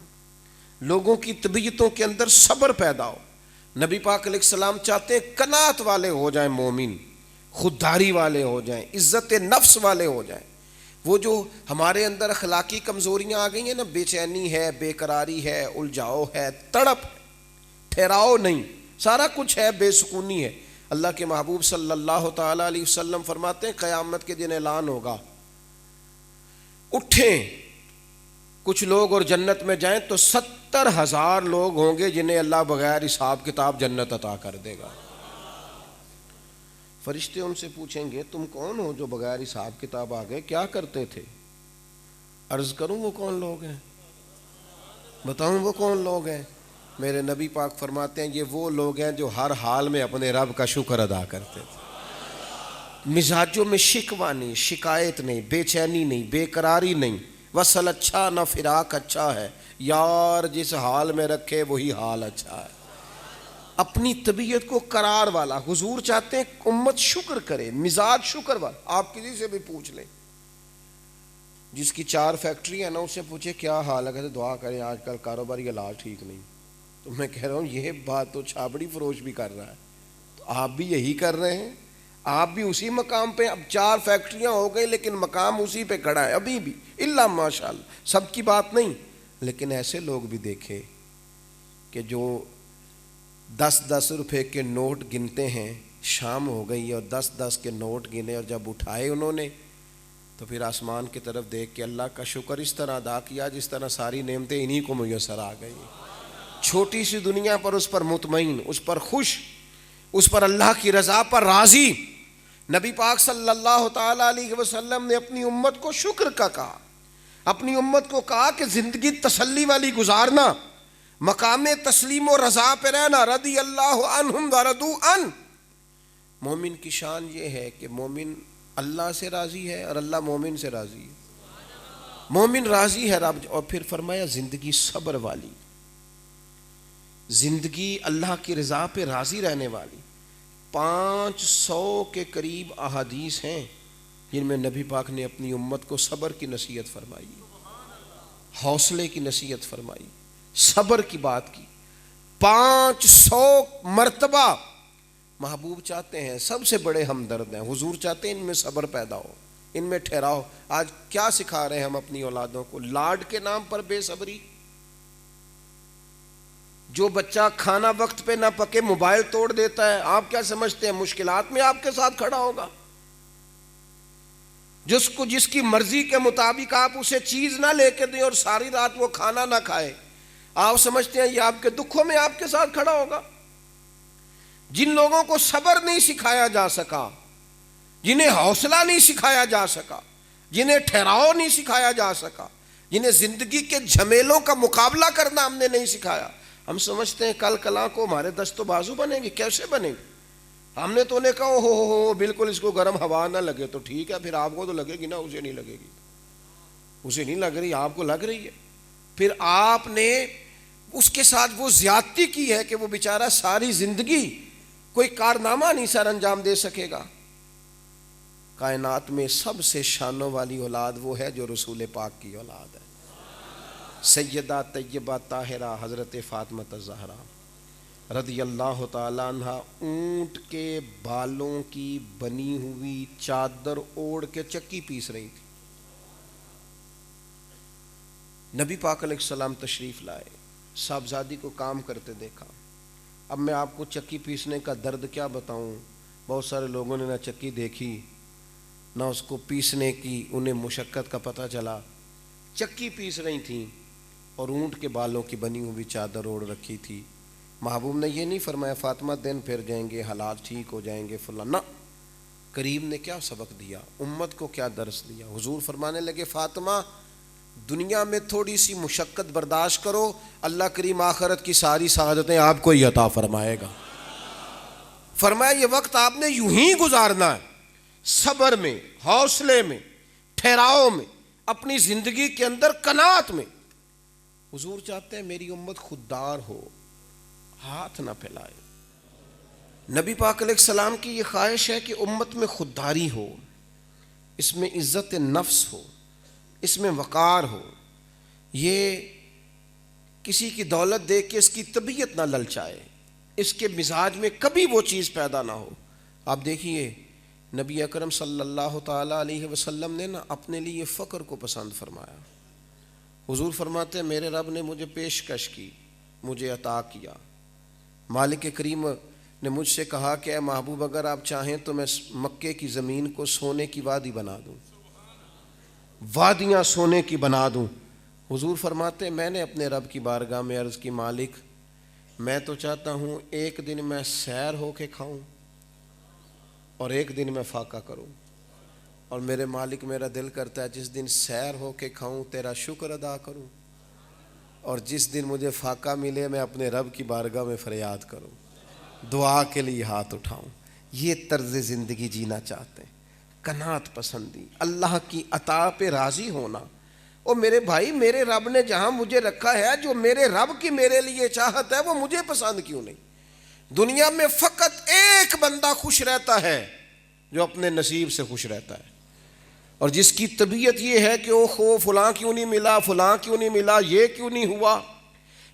لوگوں کی طبیعتوں کے اندر صبر پیدا ہو۔ نبی پاک علیہ السلام چاہتے ہیں قناعت والے ہو جائیں مومن، خودداری والے ہو جائیں، عزت نفس والے ہو جائیں۔ وہ جو ہمارے اندر اخلاقی کمزوریاں آ گئی ہیں نا، بے چینی ہے، بے قراری ہے، الجھاؤ ہے، تڑپ، ٹھہراؤ نہیں، سارا کچھ ہے، بے سکونی ہے۔ اللہ کے محبوب صلی اللہ تعالی علیہ وسلم فرماتے ہیں قیامت کے دن اعلان ہوگا، اٹھیں کچھ لوگ اور جنت میں جائیں تو 70,000 لوگ ہوں گے جنہیں اللہ بغیر حساب کتاب جنت عطا کر دے گا۔ فرشتے ان سے پوچھیں گے تم کون ہو جو بغیر حساب کتاب آ گئے، کیا کرتے تھے؟ عرض کروں وہ کون لوگ ہیں، بتاؤں وہ کون لوگ ہیں؟ میرے نبی پاک فرماتے ہیں یہ وہ لوگ ہیں جو ہر حال میں اپنے رب کا شکر ادا کرتے تھے، مزاجوں میں شکوہ نہیں، شکایت نہیں، بے چینی نہیں، بے قراری نہیں، وصل اچھا نہ فراق اچھا ہے، یار جس حال میں رکھے وہی حال اچھا ہے، اپنی طبیعت کو قرار والا۔ حضور چاہتے ہیں امت شکر کرے، مزاج شکر والا۔ آپ کسی سے بھی پوچھ لیں جس کی 4 فیکٹری ہے نا، اس سے پوچھے کیا حال ہے، کہتے دعا کریں آج کل کاروباری حالات ٹھیک نہیں۔ تو میں کہہ رہا ہوں یہ بات تو چھابڑی فروش بھی کر رہا ہے، تو آپ بھی یہی کر رہے ہیں، آپ بھی اسی مقام پہ۔ اب 4 فیکٹریاں ہو گئی لیکن مقام اسی پہ کھڑا ہے ابھی بھی، الا ماشاءاللہ، سب کی بات نہیں، لیکن ایسے لوگ بھی دیکھے کہ جو 10-10 روپے کے نوٹ گنتے ہیں، شام ہو گئی اور 10-10 کے نوٹ گنے، اور جب اٹھائے انہوں نے تو پھر آسمان کی طرف دیکھ کے اللہ کا شکر اس طرح ادا کیا جس طرح ساری نعمتیں انہی کو میسر آ گئی۔ چھوٹی سی دنیا پر اس پر مطمئن، اس پر خوش، اس پر اللہ کی رضا پر راضی۔ نبی پاک صلی اللہ تعالی علیہ وسلم نے اپنی امت کو شکر کا کہا، اپنی امت کو کہا کہ زندگی تسلی والی گزارنا، مقام تسلیم و رضا پہ رہنا، رضی اللہ عنہم ورضوا عنہ۔ مومن کی شان یہ ہے کہ مومن اللہ سے راضی ہے اور اللہ مومن سے راضی ہے، مومن راضی ہے رب۔ اور پھر فرمایا زندگی صبر والی، زندگی اللہ کی رضا پہ راضی رہنے والی۔ 500 کے قریب احادیث ہیں جن میں نبی پاک نے اپنی امت کو صبر کی نصیحت فرمائی، حوصلے کی نصیحت فرمائی، صبر کی بات کی۔ 500 مرتبہ محبوب چاہتے ہیں، سب سے بڑے ہمدرد ہیں، حضور چاہتے ہیں ان میں صبر پیدا ہو، ان میں ٹھہراؤ۔ آج کیا سکھا رہے ہیں ہم اپنی اولادوں کو؟ لاڈ کے نام پر بے صبری۔ جو بچہ کھانا وقت پہ نہ پکے موبائل توڑ دیتا ہے، آپ کیا سمجھتے ہیں مشکلات میں آپ کے ساتھ کھڑا ہوگا؟ جس کی مرضی کے مطابق آپ اسے چیز نہ لے کے دیں اور ساری رات وہ کھانا نہ کھائے، آپ سمجھتے ہیں یہ آپ کے دکھوں میں آپ کے ساتھ کھڑا ہوگا؟ جن لوگوں کو صبر نہیں سکھایا جا سکا، جنہیں حوصلہ نہیں سکھایا جا سکا، جنہیں ٹھہراؤ نہیں سکھایا جا سکا، جنہیں زندگی کے جھمیلوں کا مقابلہ کرنا ہم نے نہیں سکھایا، ہم سمجھتے ہیں کل کلا کو ہمارے دست و بازو بنے گی۔ کیسے بنے گی؟ ہم نے تو انہیں کہا ہو بالکل اس کو گرم ہوا نہ لگے، تو ٹھیک ہے، پھر آپ کو تو لگے گی نا، اسے نہیں لگے گی، اسے نہیں لگ رہی، آپ کو لگ رہی ہے۔ پھر آپ نے اس کے ساتھ وہ زیادتی کی ہے کہ وہ بیچارہ ساری زندگی کوئی کارنامہ نہیں سر انجام دے سکے گا۔ کائنات میں سب سے شانوں والی اولاد وہ ہے جو رسول پاک کی اولاد ہے، سیدہ طیبہ طاہرہ حضرت فاطمہ الزہرا رضی اللہ تعالیٰ عنہ اونٹ کے بالوں کی بنی ہوئی چادر اوڑھ کے چکی پیس رہی تھی۔ نبی پاک علیہ السلام تشریف لائے، صاحبزادی کو کام کرتے دیکھا۔ اب میں آپ کو چکی پیسنے کا درد کیا بتاؤں، بہت سارے لوگوں نے نہ چکی دیکھی نہ اس کو پیسنے کی انہیں مشقت کا پتہ چلا۔ چکی پیس رہی تھیں اور اونٹ کے بالوں کی بنی ہوئی چادر اوڑھ رکھی تھی۔ محبوب نے یہ نہیں فرمایا فاطمہ دن پھر جائیں گے، حالات ٹھیک ہو جائیں گے فلاں، نہ۔ کریم نے کیا سبق دیا، امت کو کیا درس دیا؟ حضور فرمانے لگے فاطمہ دنیا میں تھوڑی سی مشقت برداشت کرو، اللہ کریم آخرت کی ساری سعادتیں آپ کو ہی عطا فرمائے گا۔ فرمایا یہ وقت آپ نے یوں ہی گزارنا ہے، صبر میں، حوصلے میں، ٹھہراؤ میں، اپنی زندگی کے اندر قناعت میں۔ حضور چاہتے ہیں میری امت خوددار ہو، ہاتھ نہ پھیلائے۔ نبی پاک علیہ السلام کی یہ خواہش ہے کہ امت میں خودداری ہو، اس میں عزت نفس ہو، اس میں وقار ہو، یہ کسی کی دولت دیکھ کے اس کی طبیعت نہ للچائے، اس کے مزاج میں کبھی وہ چیز پیدا نہ ہو۔ آپ دیکھیے نبی اکرم صلی اللہ تعالی علیہ وسلم نے نا اپنے لیے فقر کو پسند فرمایا۔ حضور فرماتے ہیں میرے رب نے مجھے پیشکش کی، مجھے عطا کیا۔ مالک کریم نے مجھ سے کہا کہ اے محبوب اگر آپ چاہیں تو میں مکے کی زمین کو سونے کی وادی بنا دوں، وادیاں سونے کی بنا دوں۔ حضور فرماتے ہیں میں نے اپنے رب کی بارگاہ میں عرض کی مالک میں تو چاہتا ہوں ایک دن میں سیر ہو کے کھاؤں اور ایک دن میں فاقہ کروں، اور میرے مالک میرا دل کرتا ہے جس دن سیر ہو کے کھاؤں تیرا شکر ادا کروں، اور جس دن مجھے فاقہ ملے میں اپنے رب کی بارگاہ میں فریاد کروں، دعا کے لیے ہاتھ اٹھاؤں۔ یہ طرز زندگی جینا چاہتے ہیں، قناعت پسندی، اللہ کی عطا پہ راضی ہونا۔ اور میرے بھائی میرے رب نے جہاں مجھے رکھا ہے، جو میرے رب کی میرے لیے چاہت ہے وہ مجھے پسند کیوں نہیں؟ دنیا میں فقط ایک بندہ خوش رہتا ہے جو اپنے نصیب سے خوش رہتا ہے، اور جس کی طبیعت یہ ہے کہ اوہ فلاں کیوں نہیں ملا، فلاں کیوں نہیں ملا، یہ کیوں نہیں ہوا،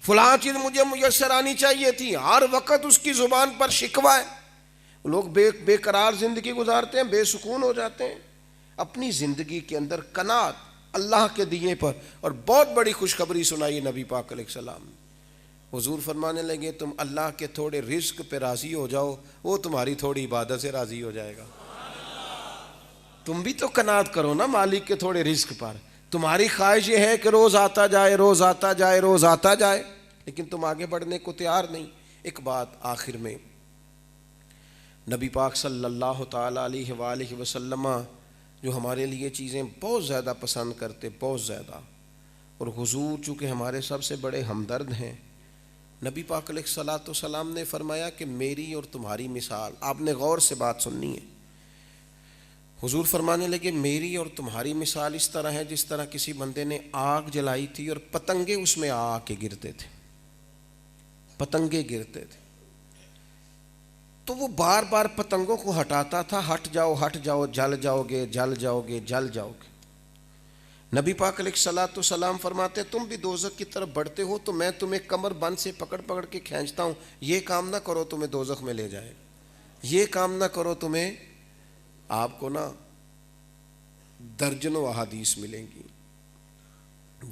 فلاں چیز مجھے میسر آنی چاہیے تھی، ہر وقت اس کی زبان پر شکوہ ہے۔ لوگ بے قرار زندگی گزارتے ہیں، بے سکون ہو جاتے ہیں۔ اپنی زندگی کے اندر قناعت اللہ کے دیے پر، اور بہت بڑی خوشخبری سنائی نبی پاک علیہ السلام۔ حضور فرمانے لگے تم اللہ کے تھوڑے رزق پہ راضی ہو جاؤ، وہ تمہاری تھوڑی عبادت سے راضی ہو جائے گا۔ تم بھی تو قناعت کرو نا مالک کے تھوڑے رزق پر۔ تمہاری خواہش یہ ہے کہ روز آتا جائے، روز آتا جائے، روز آتا جائے، لیکن تم آگے بڑھنے کو تیار نہیں۔ ایک بات آخر میں، نبی پاک صلی اللہ تعالی علیہ وآلہ وسلم جو ہمارے لیے چیزیں بہت زیادہ پسند کرتے، بہت زیادہ، اور حضور چونکہ ہمارے سب سے بڑے ہمدرد ہیں، نبی پاک علیہ الصلوۃ والسلام نے فرمایا کہ میری اور تمہاری مثال، آپ نے غور سے بات سننی ہے۔ حضور فرمانے لگے میری اور تمہاری مثال اس طرح ہے جس طرح کسی بندے نے آگ جلائی تھی اور پتنگے اس میں آ کے گرتے تھے، پتنگے گرتے تھے، تو وہ بار بار پتنگوں کو ہٹاتا تھا، ہٹ جاؤ ہٹ جاؤ، جل جاؤ گے جل جاؤ گے جل جاؤ گے۔ نبی پاک علیہ الصلوۃ والسلام فرماتے تم بھی دوزخ کی طرف بڑھتے ہو تو میں تمہیں کمر بند سے پکڑ پکڑ کے کھینچتا ہوں، یہ کام نہ کرو تمہیں دوزخ میں لے جائے، یہ کام نہ کرو تمہیں۔ آپ کو نا درجنوں احادیث ملیں گی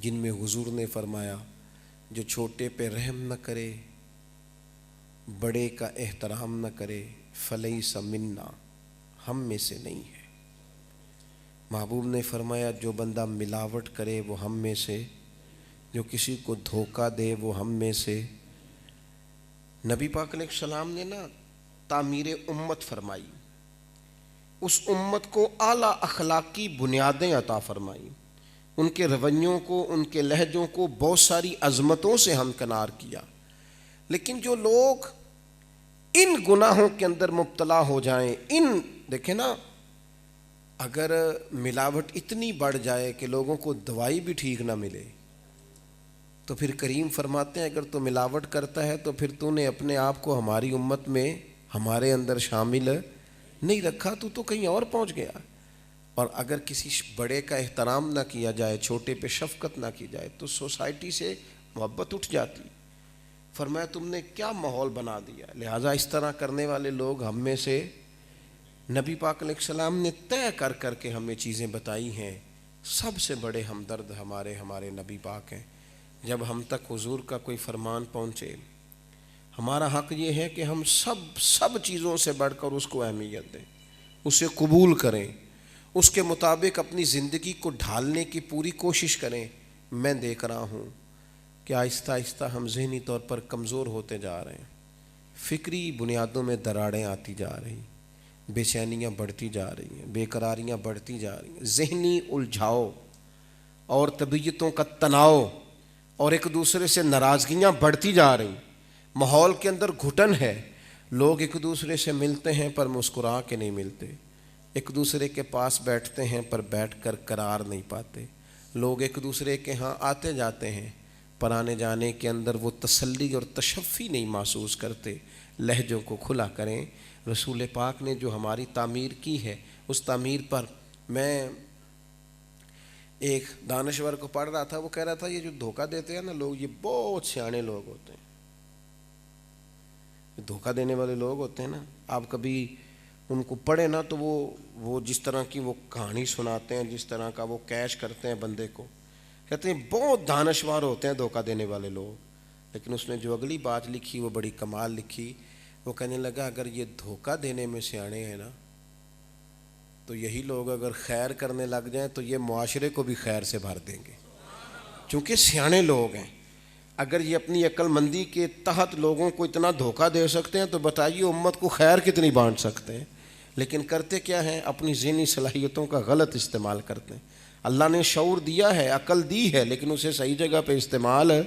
جن میں حضور نے فرمایا جو چھوٹے پہ رحم نہ کرے، بڑے کا احترام نہ کرے، فلیس منا، ہم میں سے نہیں ہے۔ محبوب نے فرمایا جو بندہ ملاوٹ کرے وہ ہم میں سے، جو کسی کو دھوکہ دے وہ ہم میں سے۔ نبی پاک علیہ السلام نے نا تعمیر امت فرمائی، اس امت کو اعلیٰ اخلاقی بنیادیں عطا فرمائیں، ان کے رویوں کو، ان کے لہجوں کو بہت ساری عظمتوں سے ہمکنار کیا۔ لیکن جو لوگ ان گناہوں کے اندر مبتلا ہو جائیں، دیکھیں نا، اگر ملاوٹ اتنی بڑھ جائے کہ لوگوں کو دوائی بھی ٹھیک نہ ملے تو پھر کریم فرماتے ہیں اگر تو ملاوٹ کرتا ہے تو پھر تو نے اپنے آپ کو ہماری امت میں ہمارے اندر شامل نہیں رکھا، تو کہیں اور پہنچ گیا۔ اور اگر کسی بڑے کا احترام نہ کیا جائے، چھوٹے پہ شفقت نہ کی جائے تو سوسائٹی سے محبت اٹھ جاتی۔ فرمایا تم نے کیا ماحول بنا دیا، لہٰذا اس طرح کرنے والے لوگ ہم میں سے، نبی پاک علیہ السلام نے طے کر کر کے ہمیں چیزیں بتائی ہیں۔ سب سے بڑے ہمدرد ہمارے نبی پاک ہیں۔ جب ہم تک حضور کا کوئی فرمان پہنچے، ہمارا حق یہ ہے کہ ہم سب چیزوں سے بڑھ کر اس کو اہمیت دیں، اسے قبول کریں، اس کے مطابق اپنی زندگی کو ڈھالنے کی پوری کوشش کریں۔ میں دیکھ رہا ہوں کہ آہستہ آہستہ ہم ذہنی طور پر کمزور ہوتے جا رہے ہیں، فکری بنیادوں میں دراڑیں آتی جا رہی ہیں، بے چینیاں بڑھتی جا رہی ہیں، بے قراریاں بڑھتی جا رہی ہیں، ذہنی الجھاؤ اور طبیعتوں کا تناؤ اور ایک دوسرے سے ناراضگیاں بڑھتی جا رہی ہیں، ماحول کے اندر گھٹن ہے، لوگ ایک دوسرے سے ملتے ہیں پر مسکرا کے نہیں ملتے، ایک دوسرے کے پاس بیٹھتے ہیں پر بیٹھ کر قرار نہیں پاتے، لوگ ایک دوسرے کے ہاں آتے جاتے ہیں پر آنے جانے کے اندر وہ تسلی اور تشفی نہیں محسوس کرتے، لہجوں کو کھلا کریں۔ رسول پاک نے جو ہماری تعمیر کی ہے اس تعمیر پر میں ایک دانشور کو پڑھ رہا تھا، وہ کہہ رہا تھا یہ جو دھوکہ دیتے ہیں نا لوگ، یہ بہت سیانے لوگ ہوتے ہیں، دھوکہ دینے والے لوگ ہوتے ہیں نا، آپ کبھی ان کو پڑھیں نا تو وہ جس طرح کی وہ کہانی سناتے ہیں، جس طرح کا وہ کیش کرتے ہیں بندے کو، کہتے ہیں بہت دانشور ہوتے ہیں دھوکہ دینے والے لوگ۔ لیکن اس نے جو اگلی بات لکھی وہ بڑی کمال لکھی، وہ کہنے لگا اگر یہ دھوکہ دینے میں سیانے ہیں نا تو یہی لوگ اگر خیر کرنے لگ جائیں تو یہ معاشرے کو بھی خیر سے بھر دیں گے، چونکہ سیانے لوگ ہیں۔ اگر یہ اپنی عقل مندی کے تحت لوگوں کو اتنا دھوکہ دے سکتے ہیں تو بتائیے امت کو خیر کتنی بانٹ سکتے ہیں۔ لیکن کرتے کیا ہیں؟ اپنی ذہنی صلاحیتوں کا غلط استعمال کرتے ہیں۔ اللہ نے شعور دیا ہے، عقل دی ہے، لیکن اسے صحیح جگہ پہ استعمال ہے،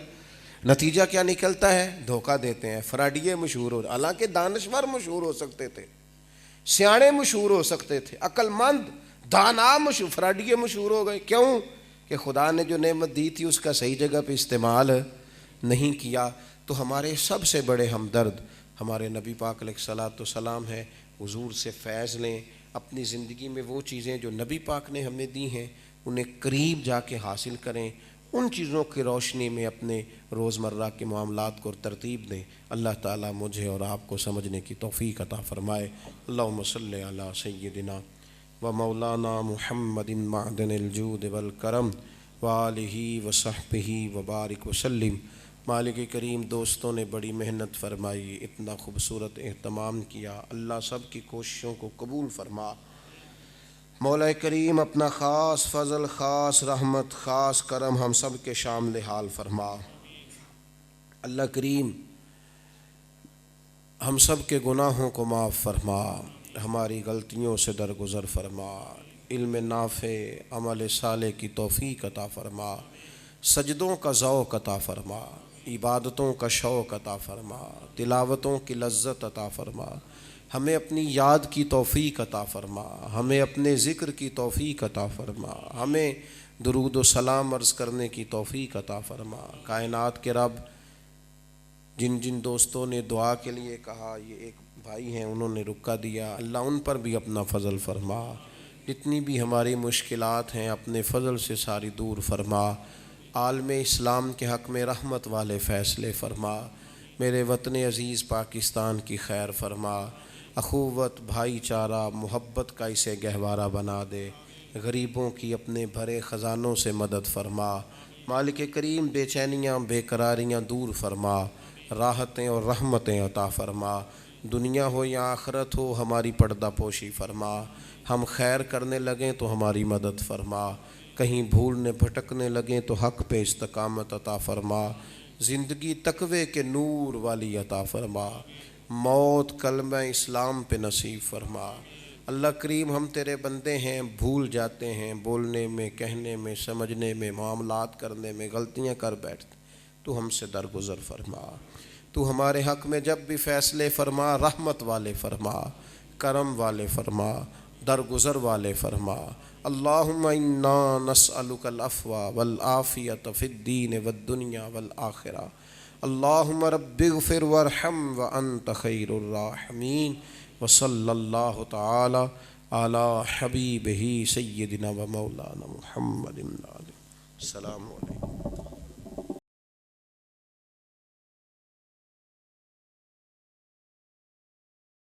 نتیجہ کیا نکلتا ہے؟ دھوکہ دیتے ہیں۔ فراڈیے مشہور ہو، حالانکہ دانشور مشہور ہو سکتے تھے، سیانے مشہور ہو سکتے تھے، عقل مند دانا مشہور، فراڈیے مشہور ہو گئے۔ کیوں؟ کہ خدا نے جو نعمت دی تھی اس کا صحیح جگہ پہ استعمال نہیں کیا۔ تو ہمارے سب سے بڑے ہمدرد ہمارے نبی پاک علیہ الصلوۃ والسلام ہیں۔ حضور سے فیض لیں، اپنی زندگی میں وہ چیزیں جو نبی پاک نے ہمیں دی ہیں انہیں قریب جا کے حاصل کریں، ان چیزوں کی روشنی میں اپنے روزمرہ کے معاملات کو ترتیب دیں۔ اللہ تعالیٰ مجھے اور آپ کو سمجھنے کی توفیق عطا فرمائے۔ اللہم صلی علی سیدنا و مولانا محمد معدن الجود والکرم وآلہ وصحبہ وبارک وسلم۔ مالک کریم دوستوں نے بڑی محنت فرمائی، اتنا خوبصورت اہتمام کیا، اللہ سب کی کوششوں کو قبول فرما۔ مولا کریم اپنا خاص فضل، خاص رحمت، خاص کرم ہم سب کے شامل حال فرما۔ اللہ کریم ہم سب کے گناہوں کو معاف فرما، ہماری غلطیوں سے درگزر فرما، علم نافع، عمل صالح کی توفیق عطا فرما، سجدوں کا ذوق عطا فرما، عبادتوں کا شوق عطا فرما، تلاوتوں کی لذت عطا فرما، ہمیں اپنی یاد کی توفیق عطا فرما، ہمیں اپنے ذکر کی توفیق عطا فرما، ہمیں درود و سلام عرض کرنے کی توفیق عطا فرما۔ کائنات کے رب، جن جن دوستوں نے دعا کے لیے کہا، یہ ایک بھائی ہیں انہوں نے رکا دیا، اللہ ان پر بھی اپنا فضل فرما، جتنی بھی ہماری مشکلات ہیں اپنے فضل سے ساری دور فرما۔ عالم اسلام کے حق میں رحمت والے فیصلے فرما، میرے وطن عزیز پاکستان کی خیر فرما، اخوت، بھائی چارہ، محبت کا اسے گہوارہ بنا دے، غریبوں کی اپنے بھرے خزانوں سے مدد فرما۔ مالک کریم بے چینیاں، بے قراریاں دور فرما، راحتیں اور رحمتیں عطا فرما، دنیا ہو یا آخرت ہو ہماری پردہ پوشی فرما، ہم خیر کرنے لگیں تو ہماری مدد فرما، کہیں بھولنے بھٹکنے لگیں تو حق پہ استقامت عطا فرما، زندگی تقوی کے نور والی عطا فرما، موت کلمہ اسلام پہ نصیب فرما۔ اللہ کریم ہم تیرے بندے ہیں، بھول جاتے ہیں، بولنے میں، کہنے میں، سمجھنے میں، معاملات کرنے میں غلطیاں کر بیٹھتے، تو ہم سے درگزر فرما۔ تو ہمارے حق میں جب بھی فیصلے فرما، رحمت والے فرما، کرم والے فرما، درگزر والے فرما۔ اللہم انا نسألک العفو والعافیۃ فی الدین والدنیا والآخرہ۔ اللہم رب اغفر وارحم وانت خیر الراحمین، وصلی اللہ تعالی علی حبیبہ سیدنا و مولانا محمد۔ السلام علیکم۔